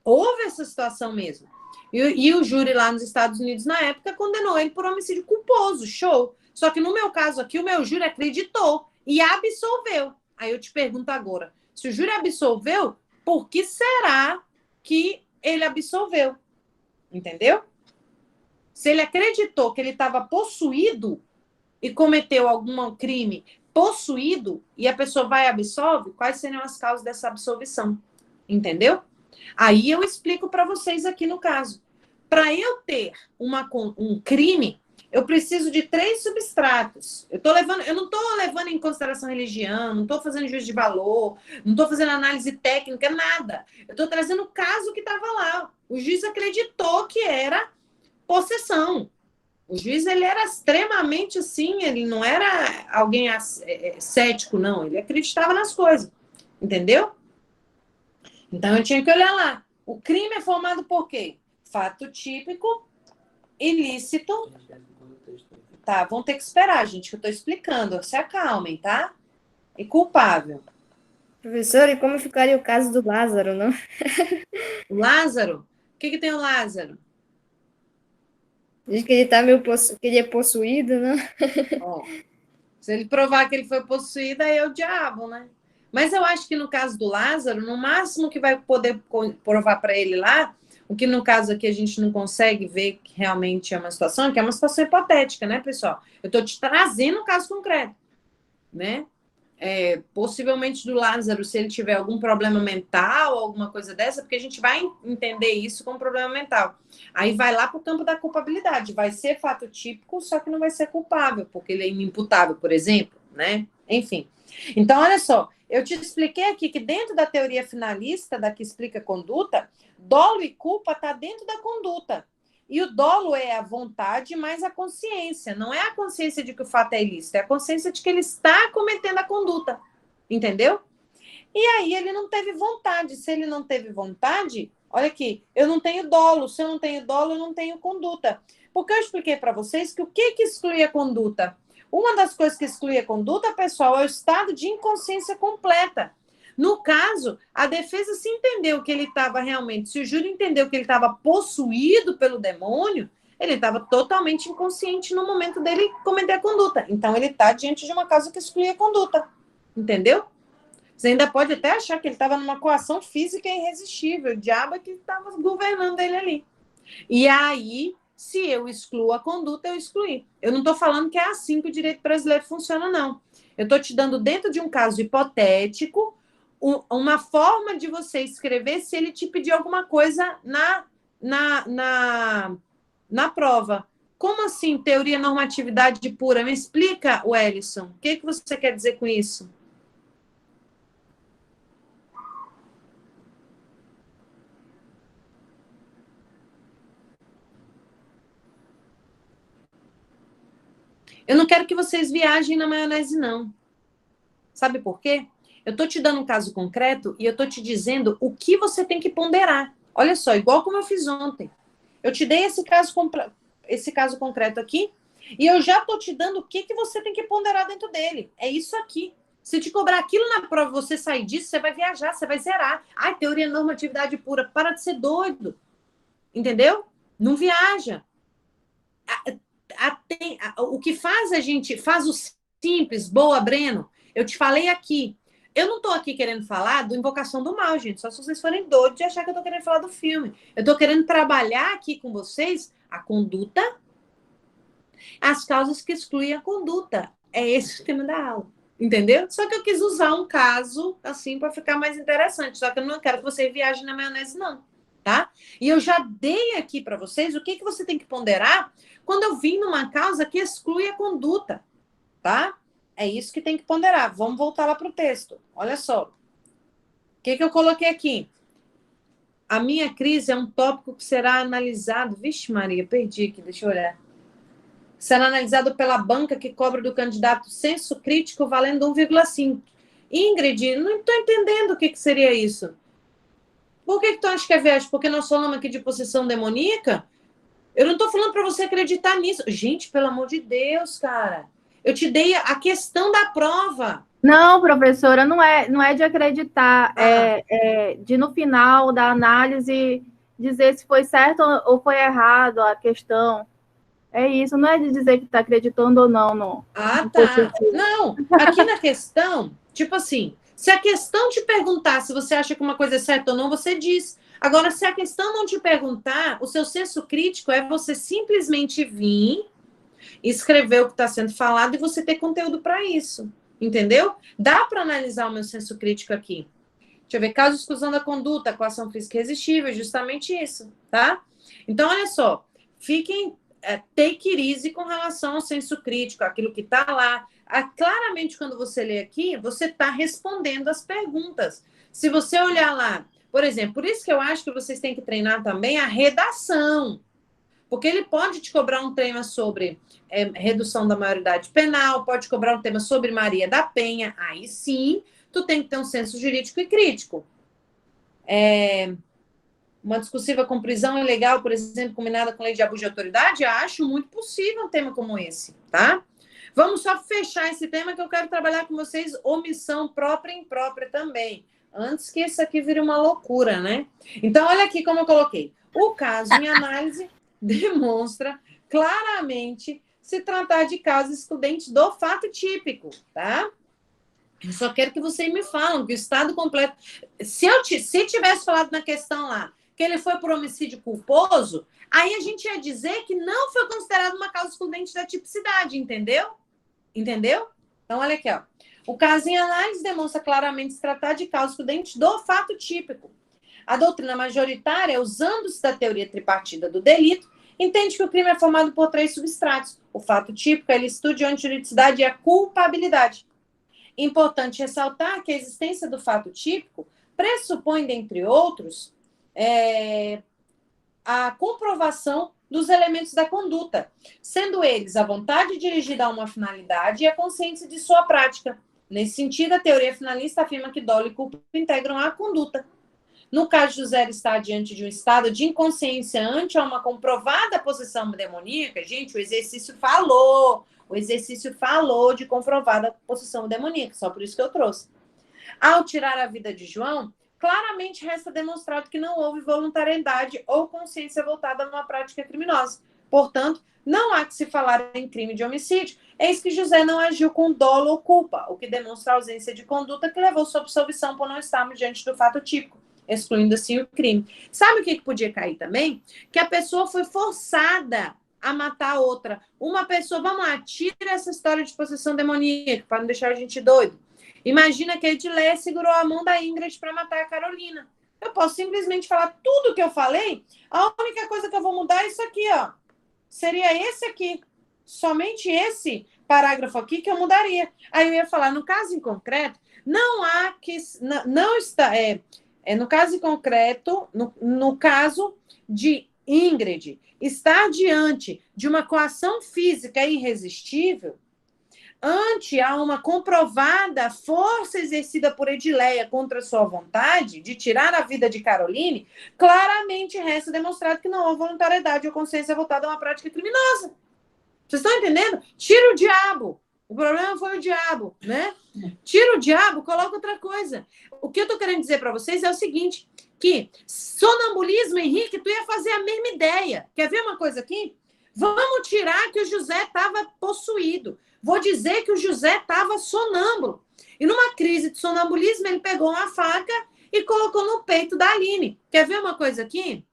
Houve essa situação mesmo. E o júri lá nos Estados Unidos, na época, condenou ele por homicídio culposo. Show. Só que no meu caso aqui, o meu júri acreditou e absolveu. Aí eu te pergunto agora, se o júri absolveu, por que será que ele absolveu? Entendeu? Se ele acreditou que ele estava possuído e cometeu algum crime possuído e a pessoa vai e absolve, quais seriam as causas dessa absolvição? Entendeu? Aí eu explico para vocês aqui no caso. Para eu ter um crime, eu preciso de 3 substratos. Eu não estou levando em consideração religião, não estou fazendo juízo de valor, não estou fazendo análise técnica, nada. Eu estou trazendo o caso que estava lá. O juiz acreditou que era possessão. O juiz, ele era extremamente assim, ele não era alguém cético, não. Ele acreditava nas coisas. Entendeu? Então, eu tinha que olhar lá. O crime é formado por quê? Fato típico, ilícito. Tá, vão ter que esperar, gente, que eu tô explicando. Se acalmem, tá? E culpável. Professor, e como ficaria o caso do Lázaro, não? O Lázaro? O que tem o Lázaro? Diz que ele tá que ele é possuído, não? Ó, se ele provar que ele foi possuído, aí é o diabo, né? Mas eu acho que no caso do Lázaro, no máximo que vai poder provar para ele lá, o que no caso aqui a gente não consegue ver que realmente é uma situação, que é uma situação hipotética, né, pessoal? Eu estou te trazendo um caso concreto, né? Possivelmente do Lázaro, se ele tiver algum problema mental, alguma coisa dessa, porque a gente vai entender isso como problema mental. Aí vai lá para o campo da culpabilidade. Vai ser fato típico, só que não vai ser culpável, porque ele é inimputável, por exemplo, né? Enfim. Então, olha só, eu te expliquei aqui que dentro da teoria finalista, da que explica a conduta, dolo e culpa está dentro da conduta. E o dolo é a vontade mais a consciência. Não é a consciência de que o fato é ilícito, é a consciência de que ele está cometendo a conduta. Entendeu? E aí ele não teve vontade. Se ele não teve vontade, olha aqui, eu não tenho dolo. Se eu não tenho dolo, eu não tenho conduta. Porque eu expliquei para vocês que o que exclui a conduta? Uma das coisas que exclui a conduta, pessoal, é o estado de inconsciência completa. No caso, a defesa se entendeu que ele estava realmente, se o júri entendeu que ele estava possuído pelo demônio, ele estava totalmente inconsciente no momento dele cometer a conduta. Então, ele está diante de uma causa que exclui a conduta. Entendeu? Você ainda pode até achar que ele estava numa coação física irresistível. O diabo é que estava governando ele ali. E aí, se eu excluo a conduta, eu excluí. Eu não estou falando que é assim que o direito brasileiro funciona, não. Eu estou te dando, dentro de um caso hipotético, uma forma de você escrever se ele te pedir alguma coisa na prova. Como assim, teoria normatividade pura? Me explica, Wellison. O que você quer dizer com isso? Eu não quero que vocês viajem na maionese, não. Sabe por quê? Eu estou te dando um caso concreto e eu estou te dizendo o que você tem que ponderar. Olha só, igual como eu fiz ontem. Eu te dei esse caso concreto aqui e eu já estou te dando o que você tem que ponderar dentro dele. É isso aqui. Se te cobrar aquilo na prova, você sair disso, você vai viajar, você vai zerar. Ai, teoria normatividade pura. Para de ser doido. Entendeu? Não viaja. O que faz a gente, faz o simples, boa, Breno, eu te falei aqui. Eu não estou aqui querendo falar do Invocação do Mal, gente, só se vocês forem doidos de achar que eu estou querendo falar do filme. Eu estou querendo trabalhar aqui com vocês a conduta, as causas que excluem a conduta. É esse o tema da aula, entendeu? Só que eu quis usar um caso, assim, para ficar mais interessante, só que eu não quero que você viaje na maionese, não, tá? E eu já dei aqui para vocês o que você tem que ponderar quando eu vim numa causa que exclui a conduta, tá? É isso que tem que ponderar. Vamos voltar lá para o texto. Olha só. O que eu coloquei aqui? A minha crise é um tópico que será analisado... Vixe, Maria, perdi aqui, deixa eu olhar. Será analisado pela banca que cobra do candidato senso crítico valendo 1,5. Ingrid, não estou entendendo o que seria isso. Por que tu acha que é viagem? Porque nós falamos aqui de possessão demoníaca? Eu não estou falando para você acreditar nisso. Gente, pelo amor de Deus, cara. Eu te dei a questão da prova. Não, professora, não é de acreditar. É de, no final da análise, dizer se foi certo ou foi errado a questão. É isso, não é de dizer que está acreditando ou não. Ah, tá. Não, aqui na questão, tipo assim, Se a questão te perguntar se você acha que uma coisa é certa ou não, você diz. Agora, se a questão não te perguntar, o seu senso crítico é você simplesmente vir, escrever o que está sendo falado e você ter conteúdo para isso. Entendeu? Dá para analisar o meu senso crítico aqui. Deixa eu ver, caso de exclusão da conduta, coação física irresistível, justamente isso, tá? Então, olha só, fiquem take it easy com relação ao senso crítico, aquilo que está lá. Claramente, quando você lê aqui, você está respondendo as perguntas. Se você olhar lá, por exemplo, por isso que eu acho que vocês têm que treinar também a redação, porque ele pode te cobrar um tema sobre redução da maioridade penal, pode cobrar um tema sobre Maria da Penha, aí sim, tu tem que ter um senso jurídico e crítico. Uma discursiva com prisão ilegal, por exemplo, combinada com lei de abuso de autoridade, acho muito possível um tema como esse, tá? Vamos só fechar esse tema que eu quero trabalhar com vocês, omissão própria e imprópria também, antes que isso aqui vire uma loucura, né? Então, olha aqui como eu coloquei. O caso em análise demonstra claramente se tratar de casos excludentes do fato típico, tá? Eu só quero que vocês me falem que o estado completo... Se tivesse falado na questão lá que ele foi por homicídio culposo, aí a gente ia dizer que não foi considerado uma causa excludente da tipicidade, entendeu? Entendeu? Então, olha aqui, ó. O caso em análise demonstra claramente se tratar de causa excludente do fato típico. A doutrina majoritária, usando-se da teoria tripartida do delito, entende que o crime é formado por 3 substratos. O fato típico, ele estuda de juridicidade e a culpabilidade. Importante ressaltar que a existência do fato típico pressupõe, dentre outros, a comprovação dos elementos da conduta, sendo eles a vontade dirigida a uma finalidade e a consciência de sua prática. Nesse sentido, a teoria finalista afirma que dolo e culpa integram a conduta. No caso de José estar diante de um estado de inconsciência ante uma comprovada possessão demoníaca, gente, o exercício falou de comprovada possessão demoníaca, só por isso que eu trouxe. Ao tirar a vida de João, claramente resta demonstrado que não houve voluntariedade ou consciência voltada a uma prática criminosa. Portanto, não há que se falar em crime de homicídio, eis que José não agiu com dolo ou culpa, o que demonstra a ausência de conduta que levou sua absolvição por não estarmos diante do fato típico, excluindo assim o crime. Sabe o que podia cair também? Que a pessoa foi forçada a matar a outra. Uma pessoa, vamos lá, tira essa história de possessão demoníaca, para não deixar a gente doido. Imagina que a Edilé segurou a mão da Ingrid para matar a Carolina. Eu posso simplesmente falar tudo o que eu falei, a única coisa que eu vou mudar é isso aqui, ó. Seria esse aqui. Somente esse parágrafo aqui que eu mudaria. Aí eu ia falar, no caso em concreto, não há que... Não está... no caso em concreto, no caso de Ingrid estar diante de uma coação física irresistível, ante a uma comprovada força exercida por Edileia contra sua vontade de tirar a vida de Caroline, claramente resta demonstrado que não houve voluntariedade ou consciência voltada a uma prática criminosa. Vocês estão entendendo? Tira o diabo. O problema foi o diabo, né? Tira o diabo, coloca outra coisa. O que eu estou querendo dizer para vocês é o seguinte, que sonambulismo, Henrique, tu ia fazer a mesma ideia. Quer ver uma coisa aqui? Vamos tirar que o José estava possuído. Vou dizer que o José estava sonâmbulo. E numa crise de sonambulismo, ele pegou uma faca e colocou no peito da Aline. Quer ver uma coisa aqui?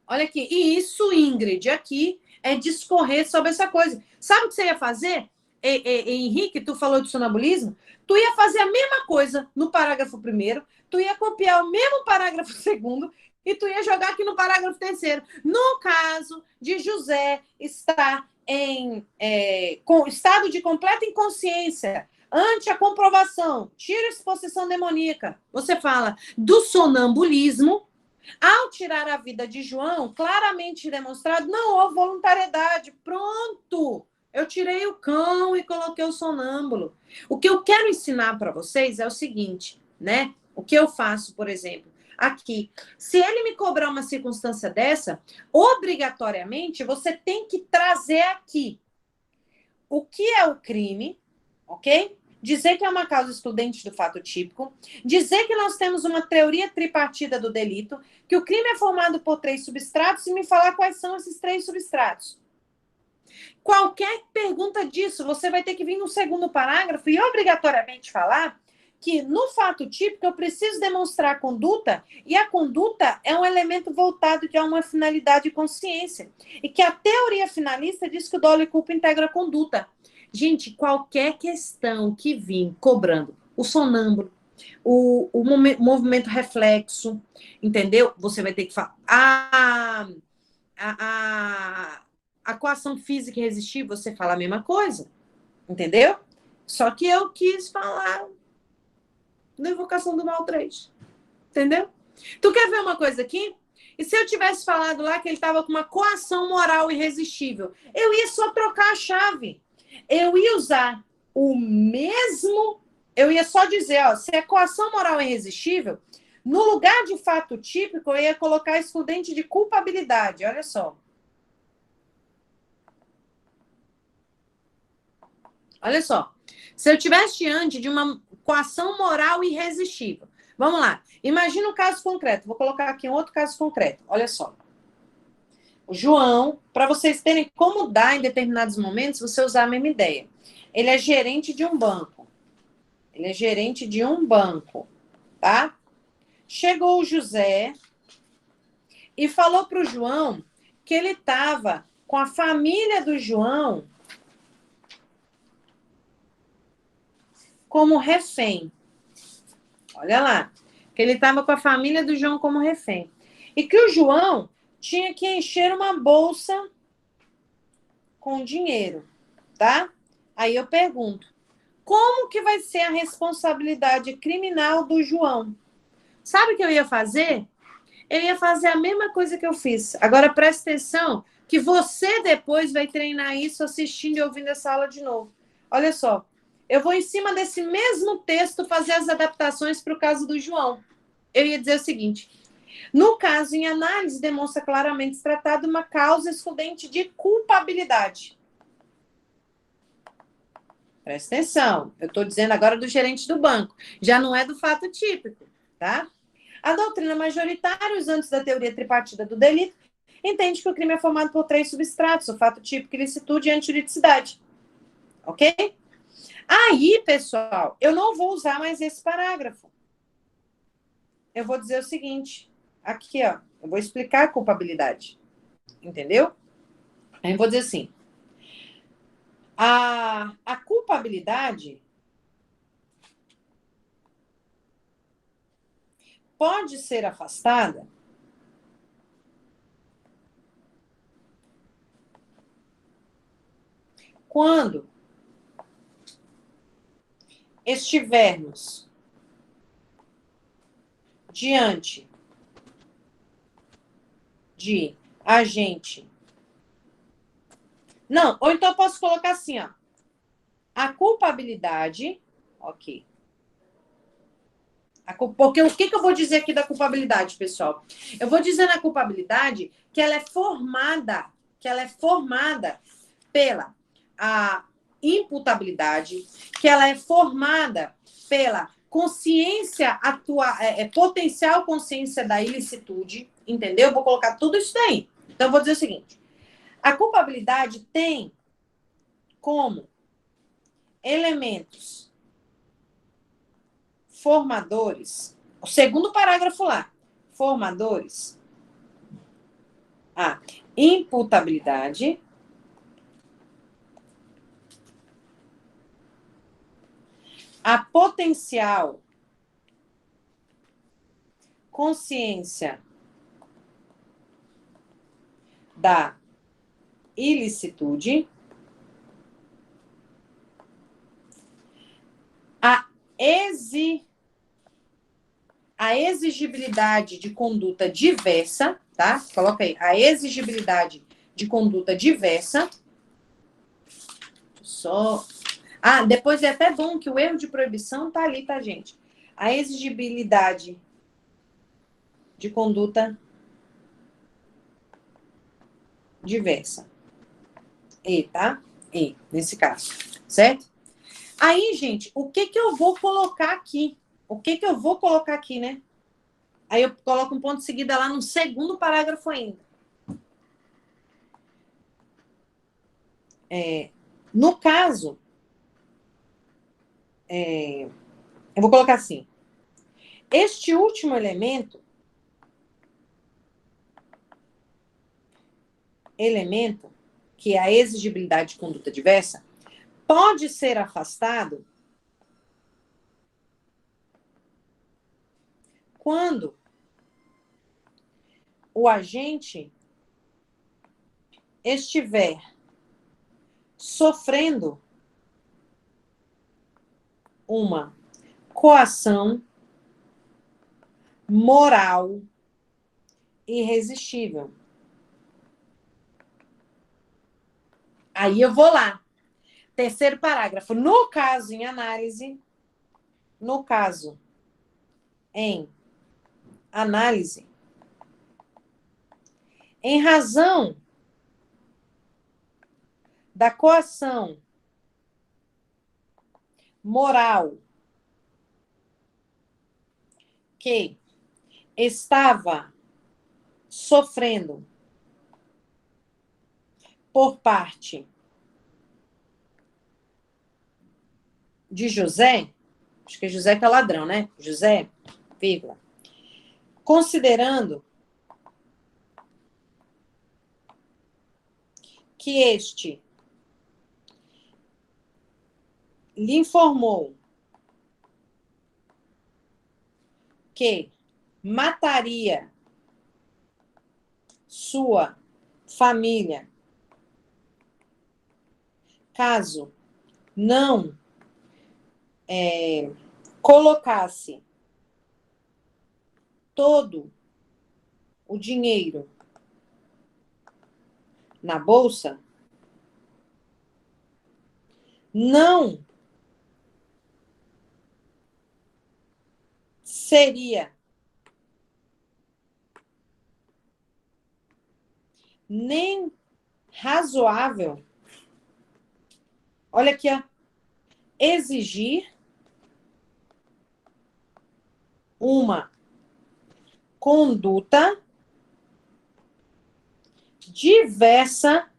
Olha aqui. E isso, Ingrid, aqui é discorrer sobre essa coisa. Sabe o que você ia fazer? Henrique, tu falou de sonambulismo? Tu ia fazer a mesma coisa no parágrafo 1º, tu ia copiar o mesmo parágrafo 2º e tu ia jogar aqui no parágrafo 3º. No caso de José estar com estado de completa inconsciência ante a comprovação, tira a exposição demoníaca, você fala do sonambulismo, ao tirar a vida de João, claramente demonstrado, não houve voluntariedade, pronto! Eu tirei o cão e coloquei o sonâmbulo. O que eu quero ensinar para vocês é o seguinte, né? O que eu faço, por exemplo, aqui. Se ele me cobrar uma circunstância dessa, obrigatoriamente você tem que trazer aqui o que é o crime, ok? Dizer que é uma causa excludente do fato típico, dizer que nós temos uma teoria tripartida do delito, que o crime é formado por 3 substratos e me falar quais são esses 3 substratos. Qualquer pergunta disso, você vai ter que vir no 2º parágrafo e obrigatoriamente falar que no fato típico eu preciso demonstrar a conduta, e a conduta é um elemento voltado a uma finalidade e consciência. E que a teoria finalista diz que o dolo e culpa integra a conduta. Gente, qualquer questão que vir cobrando o sonâmbulo, o movimento reflexo, entendeu? Você vai ter que falar. A coação física irresistível, você fala a mesma coisa, entendeu? Só que eu quis falar na invocação do mal 3, entendeu? Tu quer ver uma coisa aqui? E se eu tivesse falado lá que ele estava com uma coação moral irresistível, eu ia só trocar a chave. Eu ia usar o mesmo... Eu ia só dizer, ó, se é coação moral irresistível, no lugar de fato típico, eu ia colocar excludente de culpabilidade. Olha só. Olha só. Se eu estivesse diante de uma coação moral irresistível. Vamos lá. Imagina um caso concreto. Vou colocar aqui um outro caso concreto. Olha só. O João, para vocês terem como dar em determinados momentos, você usar a mesma ideia. Ele é gerente de um banco. Ele é gerente de um banco, tá? Chegou o José e falou para o João que ele estava com a família do João como refém. Olha lá. Que ele estava com a família do João como refém. E que o João tinha que encher uma bolsa com dinheiro, tá? Aí eu pergunto, como que vai ser a responsabilidade criminal do João? Sabe o que eu ia fazer? Eu ia fazer a mesma coisa que eu fiz. Agora, presta atenção, que você depois vai treinar isso assistindo e ouvindo essa aula de novo. Olha só, eu vou em cima desse mesmo texto fazer as adaptações para o caso do João. Eu ia dizer o seguinte, no caso em análise, demonstra claramente se tratar de uma causa excludente de culpabilidade. Presta atenção, eu estou dizendo agora do gerente do banco, já não é do fato típico, tá? A doutrina majoritária, usando da teoria tripartida do delito, entende que o crime é formado por 3 substratos, o fato típico, ilicitude e antijuridicidade. Ok? Aí, pessoal, eu não vou usar mais esse parágrafo. Eu vou dizer o seguinte, aqui, ó, eu vou explicar a culpabilidade, entendeu? Aí eu vou dizer assim, a culpabilidade pode ser afastada quando estivermos diante de agente. Não, ou então eu posso colocar assim, ó. A culpabilidade, ok. Porque o que eu vou dizer aqui da culpabilidade, pessoal? Eu vou dizer na culpabilidade que ela é formada pela a imputabilidade, que ela é formada pela consciência potencial consciência da ilicitude, entendeu? Vou colocar tudo isso daí. Então, eu vou dizer o seguinte. A culpabilidade tem como elementos formadores, o segundo parágrafo lá, formadores, a imputabilidade, a potencial consciência da ilicitude, a exigibilidade de conduta diversa, tá? Coloca aí, a exigibilidade de conduta diversa. Depois é até bom que o erro de proibição tá ali, tá, gente? A exigibilidade de conduta diversa. Tá? Nesse caso, certo? Aí, gente, o que eu vou colocar aqui? O que eu vou colocar aqui, né? Aí eu coloco um ponto de seguida lá no segundo parágrafo ainda. No caso Eu vou colocar assim. Este último elemento que é a exigibilidade de conduta diversa, pode ser afastado quando o agente estiver sofrendo uma coação moral irresistível. Aí eu vou lá. Terceiro parágrafo. No caso em análise, em razão da coação moral que estava sofrendo por parte de José, acho que José que é ladrão, né? José, vírgula. Considerando que este lhe informou que mataria sua família caso não colocasse todo o dinheiro na bolsa, não seria nem razoável, olha aqui, ó, exigir uma conduta diversa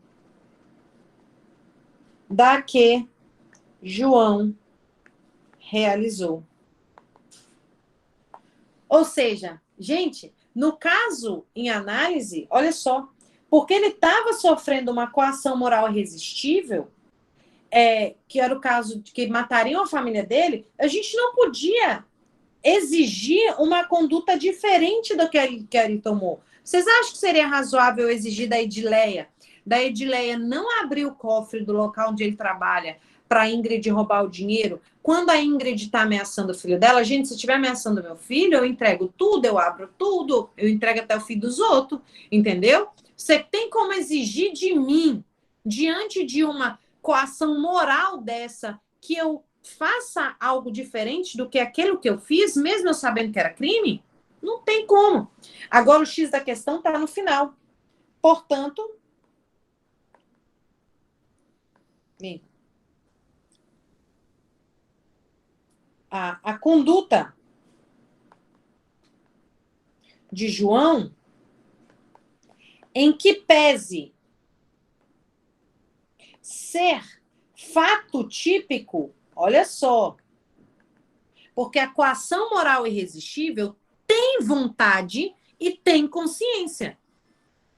da que João realizou. Ou seja, gente, no caso em análise, olha só, porque ele estava sofrendo uma coação moral irresistível, que era o caso de que matariam a família dele, a gente não podia exigir uma conduta diferente do que ele tomou. Vocês acham que seria razoável exigir da Edileia não abrir o cofre do local onde ele trabalha para a Ingrid roubar o dinheiro? Quando a Ingrid está ameaçando o filho dela, gente, se estiver ameaçando meu filho, eu entrego tudo, eu abro tudo, eu entrego até o filho dos outros, entendeu? Você tem como exigir de mim, diante de uma coação moral dessa, que eu faça algo diferente do que aquilo que eu fiz, mesmo eu sabendo que era crime? Não tem como. Agora o X da questão está no final. Portanto, a conduta de João, em que pese ser fato típico, olha só, porque a coação moral irresistível tem vontade e tem consciência,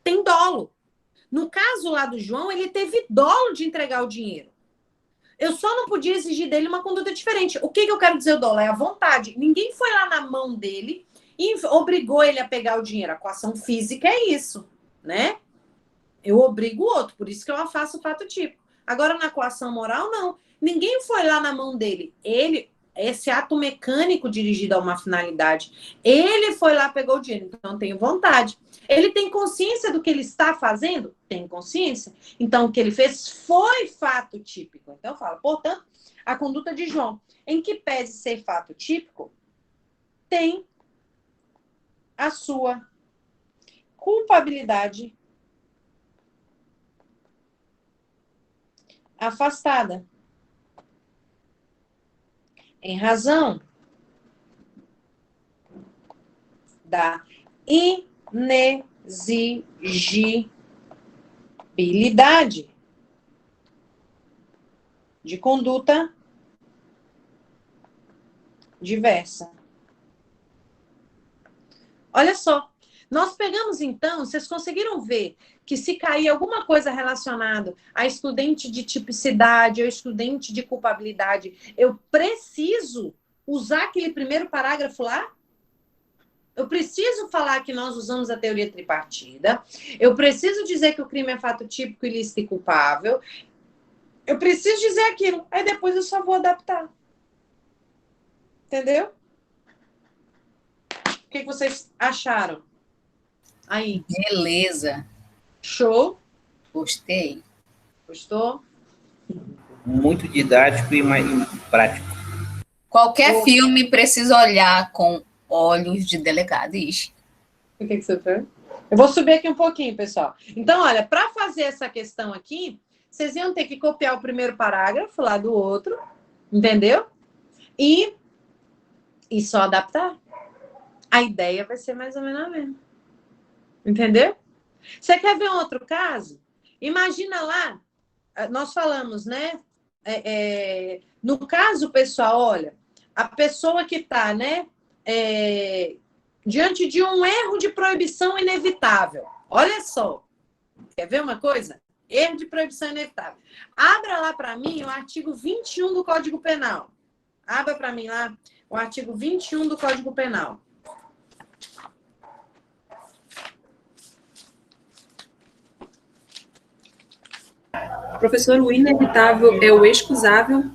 tem dolo. No caso lá do João, ele teve dolo de entregar o dinheiro. Eu só não podia exigir dele uma conduta diferente. O que eu quero dizer o dolo? É a vontade. Ninguém foi lá na mão dele e obrigou ele a pegar o dinheiro. A coação física é isso, né? Eu obrigo o outro, por isso que eu afasto o fato típico. Agora, na coação moral, não. Ninguém foi lá na mão dele. Esse ato mecânico dirigido a uma finalidade, ele foi lá, pegou o dinheiro. Então, eu tenho vontade. Ele tem consciência do que ele está fazendo? Tem consciência. Então, o que ele fez foi fato típico. Então, fala, portanto, a conduta de João, em que pese ser fato típico, tem a sua culpabilidade afastada, em razão da inexigibilidade de conduta diversa. Olha só, nós pegamos então, vocês conseguiram ver que se cair alguma coisa relacionada a estudante de tipicidade ou estudante de culpabilidade, eu preciso usar aquele primeiro parágrafo lá? Eu preciso falar que nós usamos a teoria tripartida, eu preciso dizer que o crime é fato típico, ilícito e culpável, eu preciso dizer aquilo, aí depois eu só vou adaptar. Entendeu? O que vocês acharam? Aí. Beleza. Show? Gostei. Gostou? Muito didático e mais prático. Qualquer filme precisa olhar com olhos de delegado. Ixi. O que você fez? Eu vou subir aqui um pouquinho, pessoal. Então, olha, para fazer essa questão aqui, vocês iam ter que copiar o primeiro parágrafo lá do outro, entendeu? E só adaptar. A ideia vai ser mais ou menos a mesma. Entendeu? Você quer ver um outro caso? Imagina lá, nós falamos, né? No caso, pessoal, olha, a pessoa que está, né? Diante de um erro de proibição inevitável. Olha só. Quer ver uma coisa? Erro de proibição inevitável. Abra lá para mim o artigo 21 do Código Penal. Abra para mim lá o artigo 21 do Código Penal. Professor, o inevitável é o excusável?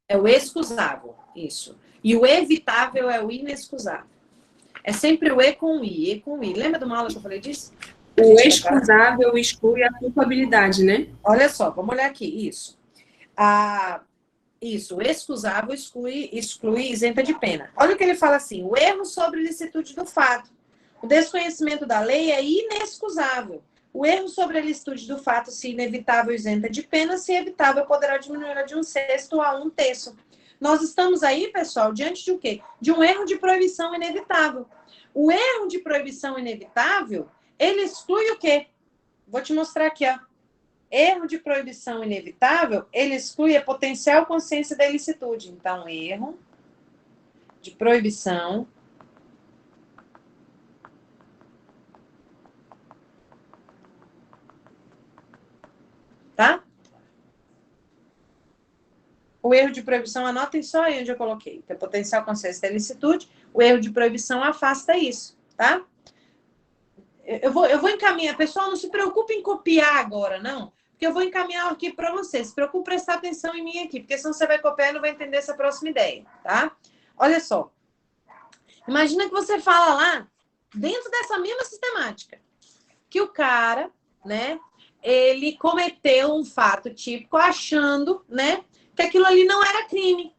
É o excusável, isso. E o evitável é o inexcusável. É sempre o E com I, E com I. Lembra de uma aula que eu falei disso? O excusável exclui a culpabilidade, né? Olha só, vamos olhar aqui, isso. Isso, o excusável exclui isenta de pena. Olha o que ele fala assim, o erro sobre licitude do fato. O desconhecimento da lei é inexcusável. O erro sobre a licitude do fato, se inevitável, isenta de pena, se evitável, poderá diminuir de 1/6 a 1/3. Nós estamos aí, pessoal, diante de o quê? De um erro de proibição inevitável. O erro de proibição inevitável, ele exclui o quê? Vou te mostrar aqui, ó. Erro de proibição inevitável, ele exclui a potencial consciência da ilicitude. Então, erro de proibição tá? O erro de proibição, anotem só aí onde eu coloquei. Tem potencial consciência da ilicitude, o erro de proibição afasta isso, tá? Eu vou encaminhar. Pessoal, não se preocupe em copiar agora, não. Porque eu vou encaminhar aqui para vocês. Se preocupe em prestar atenção em mim aqui, porque senão você vai copiar e não vai entender essa próxima ideia, tá? Olha só. Imagina que você fala lá, dentro dessa mesma sistemática, que o cara, né, ele cometeu um fato típico achando, né, que aquilo ali não era crime,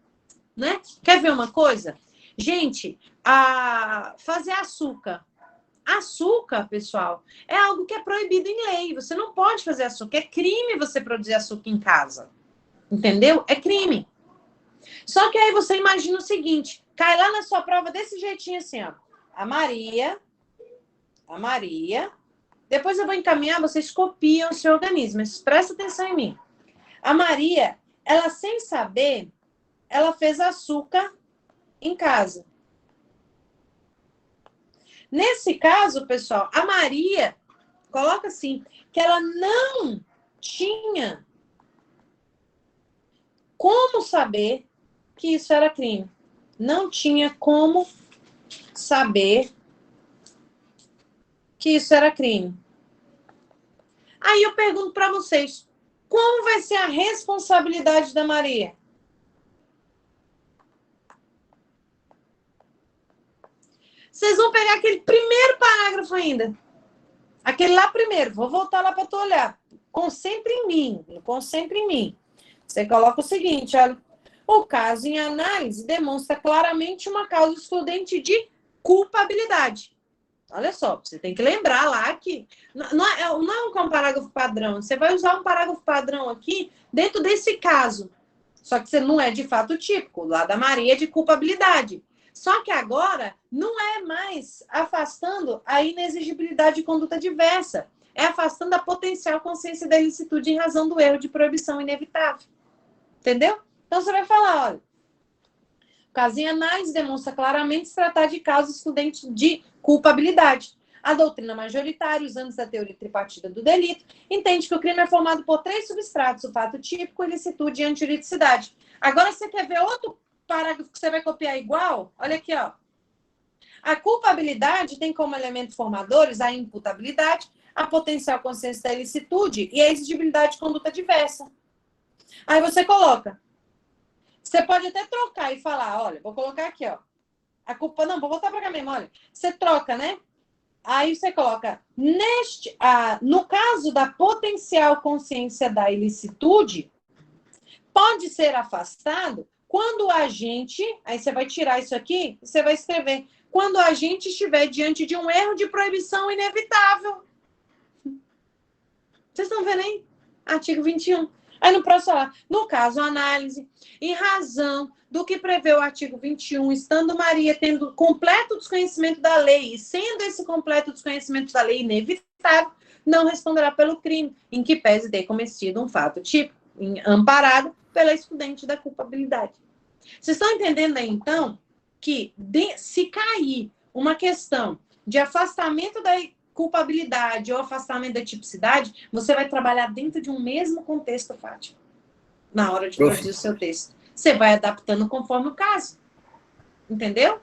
né? Quer ver uma coisa? Gente, fazer açúcar. Açúcar, pessoal, é algo que é proibido em lei. Você não pode fazer açúcar. É crime você produzir açúcar em casa. Entendeu? É crime. Só que aí você imagina o seguinte, cai lá na sua prova desse jeitinho assim, ó. A Maria, depois eu vou encaminhar, vocês copiam o seu organismo, mas presta atenção em mim. A Maria, ela sem saber, ela fez açúcar em casa. Nesse caso, pessoal, a Maria, coloca assim, que ela não tinha como saber que isso era crime. Não tinha como saber que isso era crime. Aí eu pergunto para vocês, como vai ser a responsabilidade da Maria? Vocês vão pegar aquele primeiro parágrafo ainda. Aquele lá primeiro. Vou voltar lá para tu olhar. Concentre em mim. Você coloca o seguinte, olha. O caso em análise demonstra claramente uma causa excludente de culpabilidade. Olha só, você tem que lembrar lá que não é um parágrafo padrão. Você vai usar um parágrafo padrão aqui dentro desse caso. Só que você não é de fato típico. Lá da Maria é de culpabilidade. Só que agora não é mais afastando a inexigibilidade de conduta diversa. É afastando a potencial consciência da ilicitude em razão do erro de proibição inevitável. Entendeu? Então você vai falar, olha, caso em análise demonstra claramente se tratar de caso excludente de culpabilidade. A doutrina majoritária, usando a teoria tripartida do delito, entende que o crime é formado por 3 substratos: o fato típico, ilicitude e antijuridicidade. Agora, você quer ver outro parágrafo que você vai copiar igual? Olha aqui, ó. A culpabilidade tem como elementos formadores a imputabilidade, a potencial consciência da ilicitude e a exigibilidade de conduta diversa. Aí você coloca. Você pode até trocar e falar, olha, vou colocar aqui, ó. A culpa, não, vou voltar para cá mesmo, olha. Você troca, né? Aí você coloca, no caso da potencial consciência da ilicitude, pode ser afastado quando o agente, aí você vai tirar isso aqui, você vai escrever, quando o agente estiver diante de um erro de proibição inevitável. Vocês estão vendo aí? Artigo 21. Aí no próximo lá, no caso, análise, em razão do que prevê o artigo 21, estando Maria tendo completo desconhecimento da lei, e sendo esse completo desconhecimento da lei inevitável, não responderá pelo crime, em que pese ter cometido um fato típico, amparado pela excludente da culpabilidade. Vocês estão entendendo aí, então, que se cair uma questão de afastamento da culpabilidade ou afastamento da tipicidade, você vai trabalhar dentro de um mesmo contexto fático na hora de produzir o seu texto. Você vai adaptando conforme o caso. Entendeu?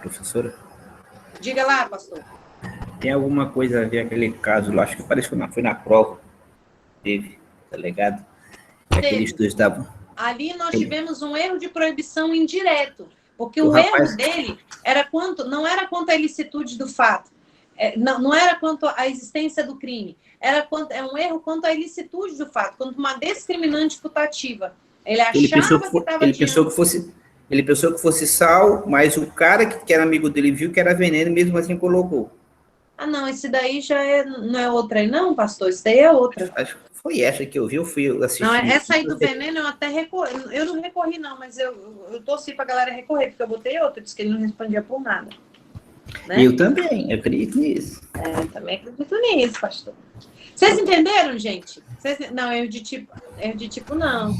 Professora, Diga lá, pastor. tem alguma coisa a ver aquele caso lá? Acho que parece que foi na prova. Teve, tá ligado? Aquele estudo estava... Ali nós tivemos um erro de proibição indireto, porque O o rapaz... erro dele não era quanto à ilicitude do fato, não era quanto à existência do crime, é um erro quanto à ilicitude do fato, quanto uma discriminante putativa. Ele achava que estava Ele pensou que fosse sal, mas o cara que era amigo dele viu que era veneno e mesmo assim colocou. Ah, não, esse daí não é outra aí não, pastor? Isso daí é outra. Acho que foi essa que eu vi, eu fui assistir. Não, essa aí do veneno eu até recorri. Eu não recorri não, mas eu torci pra galera recorrer, porque eu botei outra, disse que ele não respondia por nada. Né? Eu também, eu acredito nisso. Também acredito nisso, pastor. Vocês entenderam, gente? Não, erro de tipo não.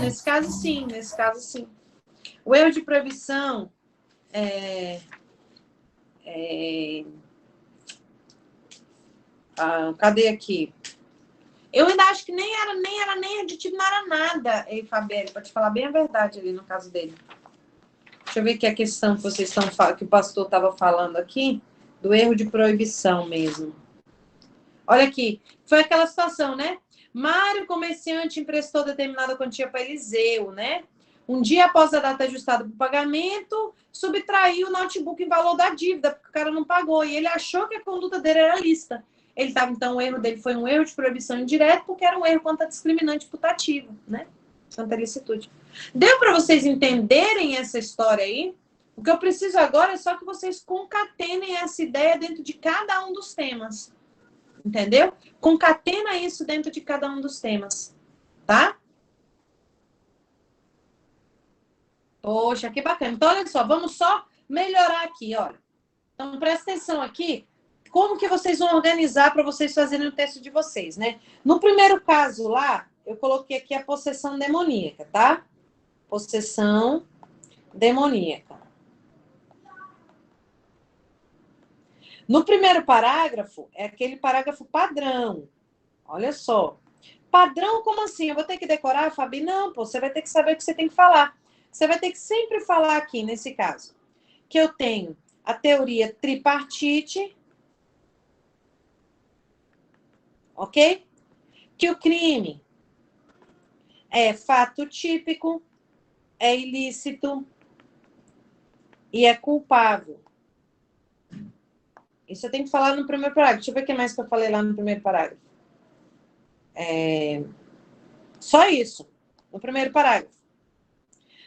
Nesse caso sim. O erro de proibição cadê aqui? Eu ainda acho que nem era aditivo, não era nada, Fabiane, para te falar bem a verdade ali no caso dele. Deixa eu ver que a questão que vocês que o pastor estava falando aqui, do erro de proibição mesmo. Olha aqui, foi aquela situação, né? Mário, comerciante, emprestou determinada quantia para Eliseu, né? Um dia após a data ajustada para o pagamento, subtraiu o notebook em valor da dívida, porque o cara não pagou, e ele achou que a conduta dele era lícita. Então, o erro dele foi um erro de proibição indireta, porque era um erro quanto a discriminante putativo, né? Quanto a licitude. Deu para vocês entenderem essa história aí? O que eu preciso agora é só que vocês concatenem essa ideia dentro de cada um dos temas. Entendeu? Concatena isso dentro de cada um dos temas. Tá? Poxa, que bacana. Então, olha só, vamos só melhorar aqui, olha. Então, presta atenção aqui. Como que vocês vão organizar para vocês fazerem o texto de vocês, né? No primeiro caso lá, eu coloquei aqui a possessão demoníaca, tá? Possessão demoníaca. No primeiro parágrafo, é aquele parágrafo padrão. Olha só. Padrão, como assim? Eu vou ter que decorar, Fabi? Não, pô, você vai ter que saber o que você tem que falar. Você vai ter que sempre falar aqui, nesse caso, que eu tenho a teoria tripartite, ok? Que o crime é fato típico, é ilícito e é culpável. Isso eu tenho que falar no primeiro parágrafo. Deixa eu ver o que mais que eu falei lá no primeiro parágrafo. Só isso, no primeiro parágrafo.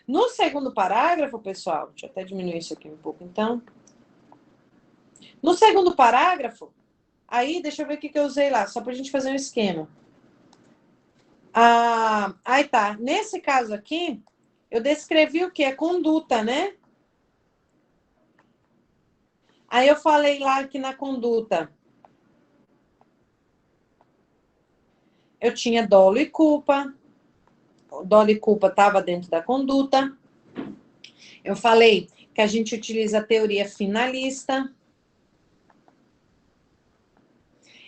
No segundo parágrafo, pessoal, deixa eu até diminuir isso aqui um pouco, então. No segundo parágrafo, aí, deixa eu ver o que eu usei lá, só para a gente fazer um esquema. Aí tá, nesse caso aqui, eu descrevi o que? A conduta, né? Aí eu falei lá que na conduta eu tinha dolo e culpa. O dolo e culpa estava dentro da conduta. Eu falei que a gente utiliza a teoria finalista.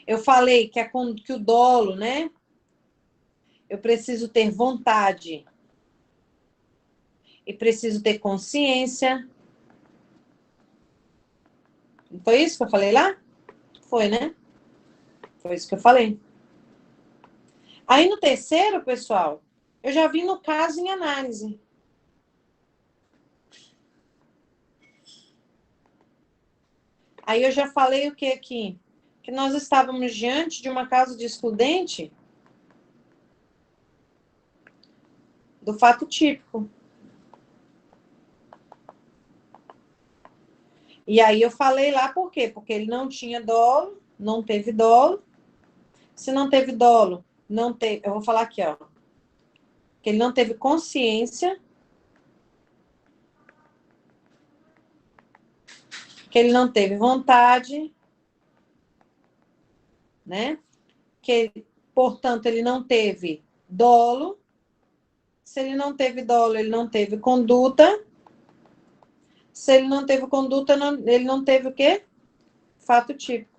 Eu falei que o dolo, né? Eu preciso ter vontade e preciso ter consciência. Não foi isso que eu falei lá? Foi, né? Foi isso que eu falei. Aí no terceiro, pessoal, eu já vim no caso em análise. Aí eu já falei o que aqui? Que nós estávamos diante de uma causa de excludente do fato típico. E aí eu falei lá por quê? Porque ele não tinha dolo, não teve dolo. Se não teve dolo, não teve... Eu vou falar aqui, ó. Que ele não teve consciência. Que ele não teve vontade. Né? Que, portanto, ele não teve dolo. Se ele não teve dolo, ele não teve conduta. Se ele não teve conduta, ele não teve o quê? Fato típico.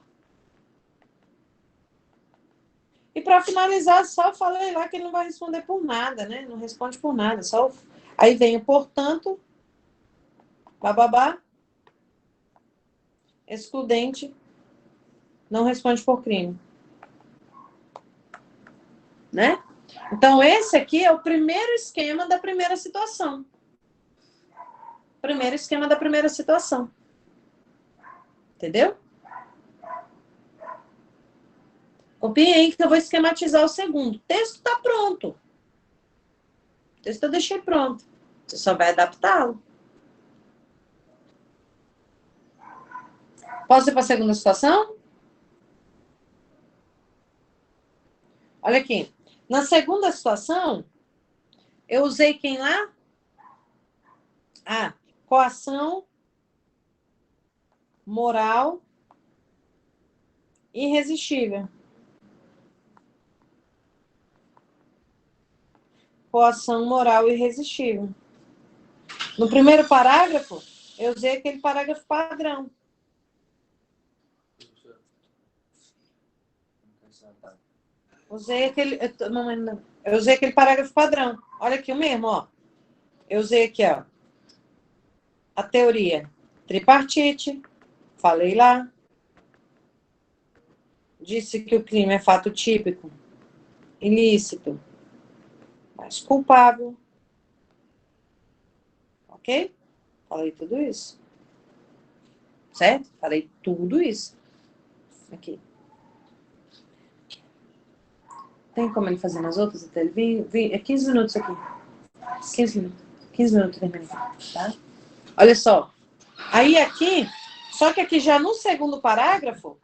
E para finalizar, só falei lá que ele não vai responder por nada, né? Não responde por nada. Só... Aí vem o portanto, bababá, excludente, não responde por crime. Né? Então, esse aqui é o primeiro esquema da primeira situação. Primeiro esquema da primeira situação. Entendeu? Copiem aí que eu vou esquematizar o segundo. O texto está pronto. O texto eu deixei pronto. Você só vai adaptá-lo. Posso ir para a segunda situação? Olha aqui. Na segunda situação, eu usei quem lá? Ah, coação moral irresistível. Coação moral irresistível. No primeiro parágrafo, eu usei aquele parágrafo padrão. Eu usei aquele parágrafo padrão. Olha aqui o mesmo, ó. Eu usei aqui, ó. A teoria tripartite. Falei lá. Disse que o crime é fato típico, ilícito, mas culpável. Ok? Falei tudo isso. Certo? Falei tudo isso. Aqui. Tem como ele fazer nas outras até ele vir? É 15 minutos aqui. 15 minutos. 15 minutos termina aqui, tá? Olha só. Aí aqui, só que aqui já no segundo parágrafo,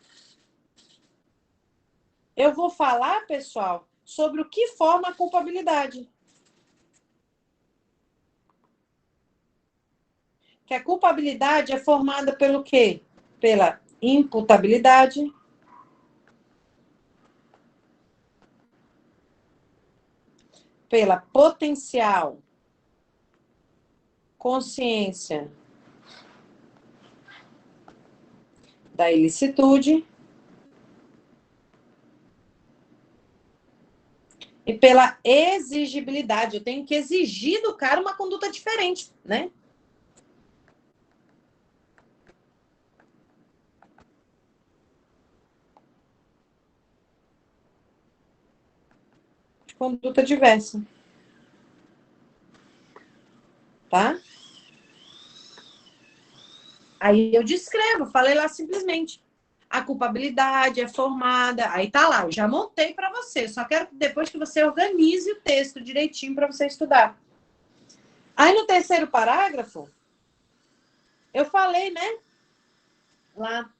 eu vou falar, pessoal, sobre o que forma a culpabilidade. Que a culpabilidade é formada pelo quê? Pela imputabilidade, pela potencial consciência da ilicitude e pela exigibilidade. Eu tenho que exigir do cara uma conduta diferente, né? Conduta diversa. Tá? Aí eu descrevo, falei lá simplesmente. A culpabilidade é formada, aí tá lá, eu já montei para você, só quero depois que você organize o texto direitinho para você estudar. Aí no terceiro parágrafo, eu falei, né, lá,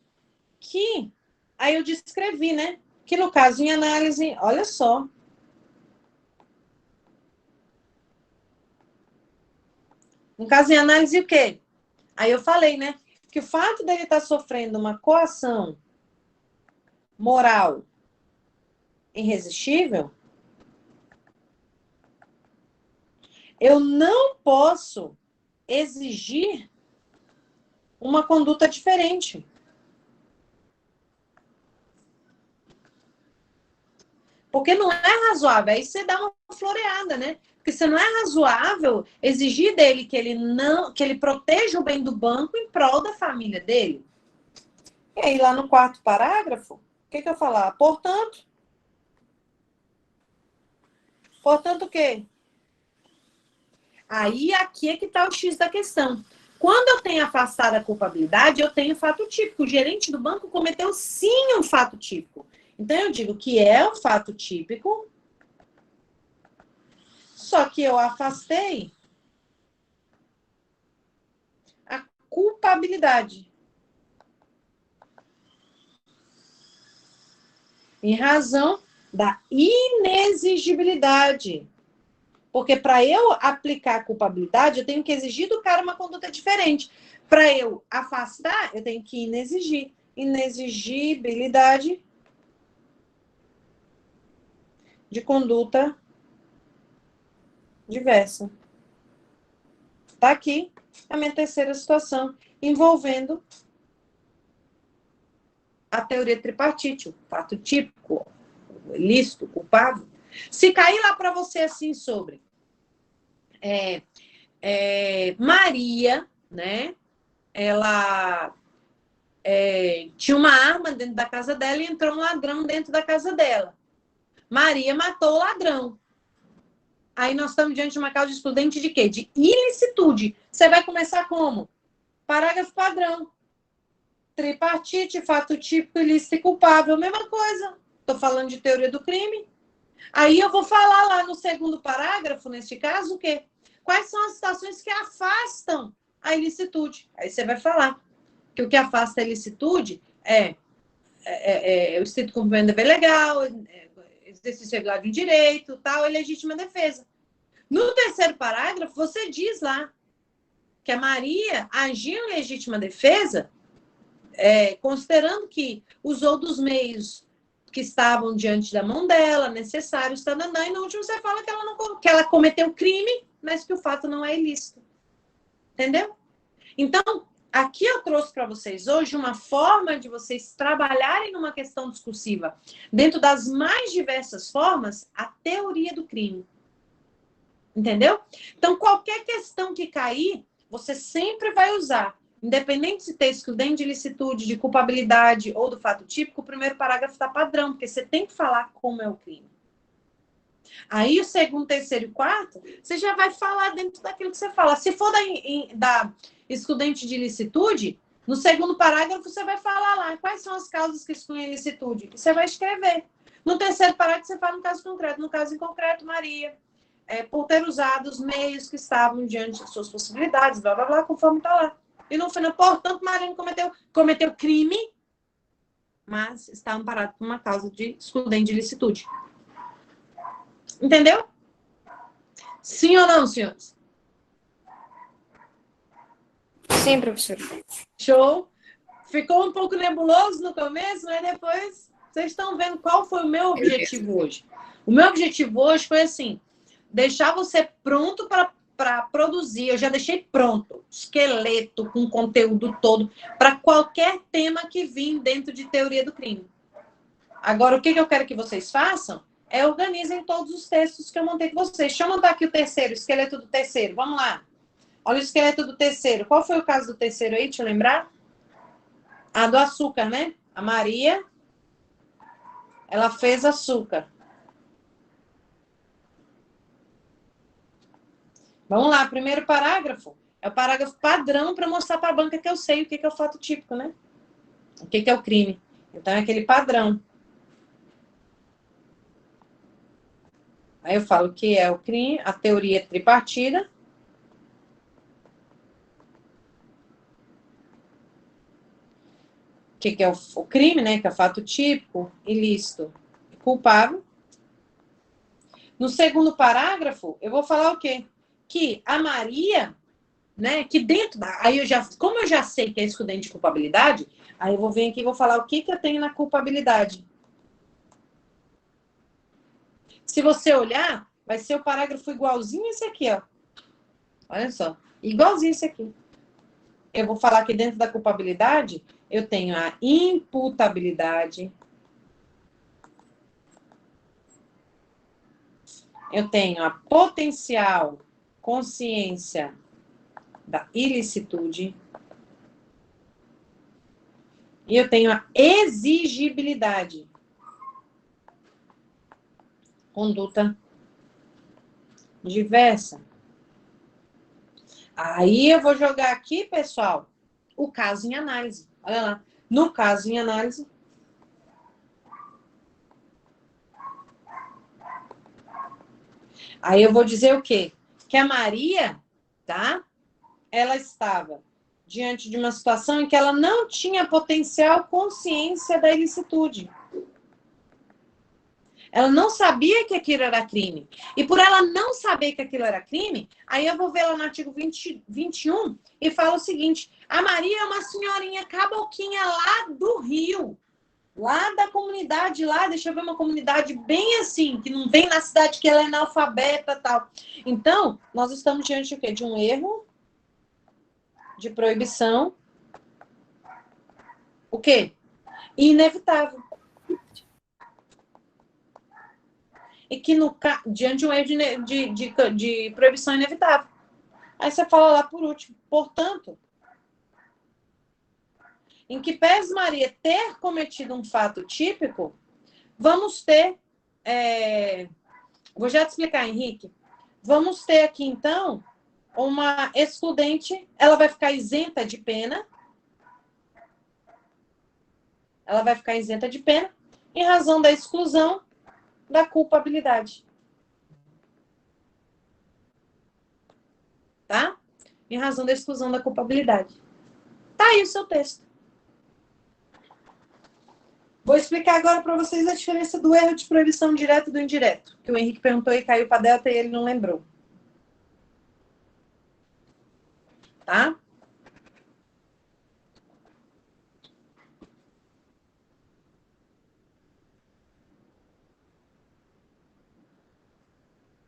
que, aí eu descrevi, né, que no caso em análise, olha só, no caso em análise o quê? Aí eu falei, né, que o fato dele estar sofrendo uma coação moral irresistível, eu não posso exigir uma conduta diferente. Porque não é razoável. Aí você dá uma floreada, né? Porque você não é razoável exigir dele que ele proteja o bem do banco em prol da família dele. E aí, lá no quarto parágrafo, o que eu falar? Portanto o quê? Aí, aqui é que está o X da questão. Quando eu tenho afastado a culpabilidade, eu tenho fato típico. O gerente do banco cometeu sim um fato típico. Então, eu digo que é um fato típico, só que eu afastei a culpabilidade. Em razão da inexigibilidade. Porque para eu aplicar a culpabilidade, eu tenho que exigir do cara uma conduta diferente. Para eu afastar, eu tenho que inexigir. Inexigibilidade de conduta diversa. Tá aqui a minha terceira situação, envolvendo a teoria tripartite, o fato típico, o ilícito, o culpável. Se cair lá para você assim sobre Maria, né? Ela tinha uma arma dentro da casa dela e entrou um ladrão dentro da casa dela. Maria matou o ladrão. Aí nós estamos diante de uma causa de excludente de quê? De ilicitude. Você vai começar como? Parágrafo padrão. Tripartite, fato típico, ilícito e culpável. Mesma coisa. Estou falando de teoria do crime. Aí eu vou falar lá no segundo parágrafo, neste caso, o quê? Quais são as situações que afastam a ilicitude? Aí você vai falar que o que afasta a ilicitude é o estrito cumprimento do dever legal, exercício regular de um direito, tal, e legítima defesa. No terceiro parágrafo, você diz lá que a Maria agiu em legítima defesa, considerando que usou dos meios que estavam diante da mão dela, necessários, tananã, e no último você fala que ela cometeu crime, mas que o fato não é ilícito. Entendeu? Então, aqui eu trouxe para vocês hoje uma forma de vocês trabalharem numa questão discursiva, dentro das mais diversas formas, a teoria do crime. Entendeu? Então, qualquer questão que cair, você sempre vai usar, independente se ter excludente de ilicitude, de culpabilidade ou do fato típico, o primeiro parágrafo está padrão, porque você tem que falar como é o crime. Aí o segundo, terceiro e quarto, você já vai falar dentro daquilo que você fala. Se for da excludente de ilicitude, no segundo parágrafo você vai falar lá quais são as causas que excluem a ilicitude. Você vai escrever. No terceiro parágrafo você fala no caso concreto. No caso em concreto, Maria, por ter usado os meios que estavam diante de suas possibilidades, blá, blá, blá, conforme está lá. E no final, portanto, Maria cometeu crime, mas está amparado por uma causa de excludente de ilicitude. Entendeu? Sim ou não, senhores? Sim, professor. Show. Ficou um pouco nebuloso no começo, mas depois vocês estão vendo qual foi o meu objetivo hoje. O meu objetivo hoje foi assim, deixar você pronto para produzir. Eu já deixei pronto, esqueleto com conteúdo todo, para qualquer tema que vir dentro de teoria do crime. Agora, o que eu quero que vocês façam é organizem todos os textos que eu montei com vocês. Deixa eu montar aqui o terceiro, o esqueleto do terceiro. Vamos lá. Olha o esqueleto do terceiro. Qual foi o caso do terceiro aí? Deixa eu lembrar. Ah, do açúcar, né? A Maria, ela fez açúcar. Vamos lá, primeiro parágrafo. É o parágrafo padrão para mostrar para a banca que eu sei o que é o fato típico, né? O que é o crime. Então, é aquele padrão. Aí eu falo que é o crime, a teoria tripartida. O que é o crime, né? Que é o fato típico, ilícito e culpável. No segundo parágrafo, eu vou falar o quê? Que a Maria, né? Que dentro da... Aí como eu já sei que é excludente de culpabilidade, aí eu vou vir aqui e vou falar o que eu tenho na culpabilidade. Se você olhar, vai ser o parágrafo igualzinho esse aqui, ó. Olha só. Igualzinho isso aqui. Eu vou falar que dentro da culpabilidade, eu tenho a imputabilidade, eu tenho a potencial consciência da ilicitude e eu tenho a exigibilidade. Conduta diversa. Aí eu vou jogar aqui, pessoal, o caso em análise. Olha lá. No caso em análise, aí eu vou dizer o quê? Que a Maria, tá? Ela estava diante de uma situação em que ela não tinha potencial consciência da ilicitude. Ela não sabia que aquilo era crime. E por ela não saber que aquilo era crime, aí eu vou ver lá no artigo 21 e fala o seguinte: a Maria é uma senhorinha caboquinha lá do Rio. Lá da comunidade, lá, deixa eu ver, uma comunidade bem assim, que não vem na cidade que ela é analfabeta e tal. Então, nós estamos diante de quê? De um erro de proibição. O quê? Inevitável. E que diante de um erro de proibição inevitável. Aí você fala lá por último. Portanto, em que pese Maria ter cometido um fato típico, vamos ter... Vou já te explicar, Henrique. Vamos ter aqui, então, uma excludente. Ela vai ficar isenta de pena. Ela vai ficar isenta de pena em razão da exclusão da culpabilidade. Tá? Em razão da exclusão da culpabilidade. Tá aí o seu texto. Vou explicar agora para vocês a diferença do erro de proibição direto e do indireto, que o Henrique perguntou e caiu para delta e ele não lembrou. Tá?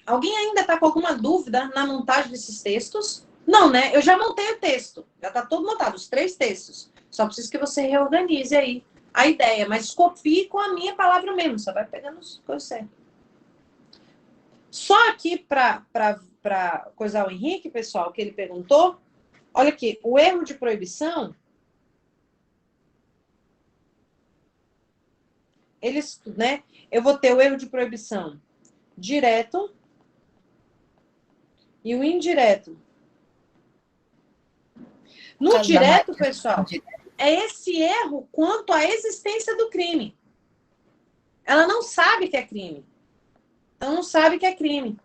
Alguém ainda está com alguma dúvida na montagem desses textos? Não, né? Eu já montei o texto. Já está todo montado, os 3 textos. Só preciso que você reorganize aí a ideia, mas copie com a minha palavra mesmo. Só vai pegando as coisas certas. Só aqui para coisar o Henrique, pessoal, que ele perguntou. Olha aqui, o erro de proibição... né? Eu vou ter o erro de proibição direto e o indireto. No direto, pessoal, é esse erro quanto à existência do crime. Ela não sabe que é crime. Ela não sabe que é crime.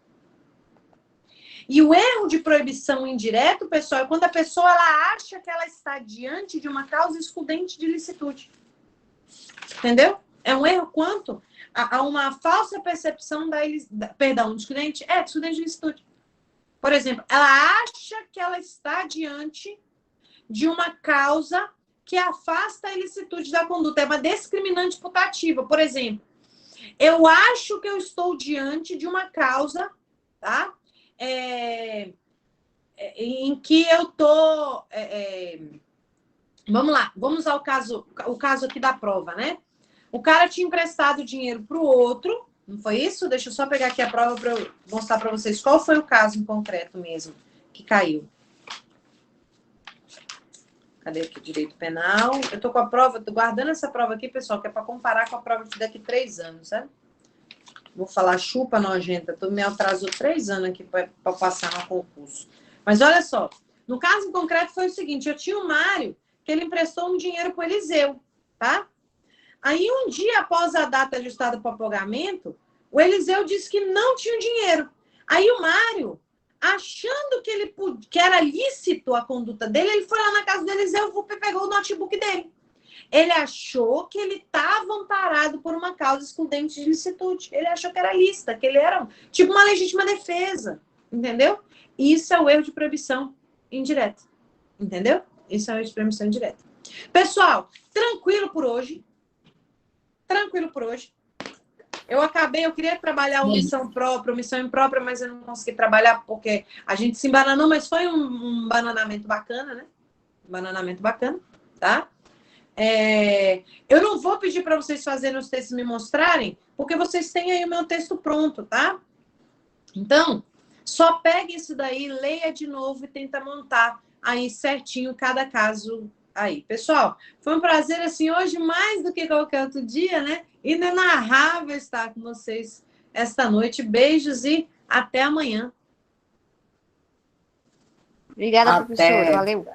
E o erro de proibição indireto, pessoal, é quando a pessoa ela acha que ela está diante de uma causa excludente de ilicitude. Entendeu? É um erro quanto a uma falsa percepção perdão, excludente de ilicitude. Por exemplo, ela acha que ela está diante de uma causa que afasta a ilicitude da conduta. É uma discriminante putativa. Por exemplo, eu acho que eu estou diante de uma causa, tá? Em que eu estou... vamos lá, vamos ao caso aqui da prova, né? O cara tinha emprestado dinheiro para o outro, não foi isso? Deixa eu só pegar aqui a prova para eu mostrar para vocês qual foi o caso em concreto mesmo que caiu. Cadê aqui? Direito penal. Eu tô com a prova, tô guardando essa prova aqui, pessoal, que é para comparar com a prova de daqui 3 anos, sabe? Vou falar chupa nojenta, me atrasou 3 anos aqui para passar no concurso. Mas olha só, no caso em concreto foi o seguinte, eu tinha o Mário, que ele emprestou um dinheiro para o Eliseu, tá? Aí um dia após a data ajustada para pagamento, o Eliseu disse que não tinha dinheiro. Aí o Mário, achando que era lícito a conduta dele, ele foi lá na casa do Eliseu e pegou o notebook dele. Ele achou que ele estava amparado por uma causa excludente de ilicitude. Ele achou que era lícita, que ele era tipo uma legítima defesa. Entendeu? Isso é o erro de proibição indireta. Entendeu? Isso é o erro de proibição indireta. Pessoal, tranquilo por hoje. Tranquilo por hoje. Eu queria trabalhar omissão própria, omissão imprópria, mas eu não consegui trabalhar porque a gente se embananou, mas foi um bananamento bacana, né? Um bananamento bacana, tá? Eu não vou pedir para vocês fazerem os textos e me mostrarem, porque vocês têm aí o meu texto pronto, tá? Então, só pegue isso daí, leia de novo e tenta montar aí certinho cada caso aí. Pessoal, foi um prazer, assim, hoje mais do que qualquer outro dia, né? Inenarrável estar com vocês esta noite. Beijos e até amanhã. Obrigada, Até. professora. Valeu.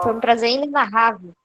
Foi um prazer inenarrável.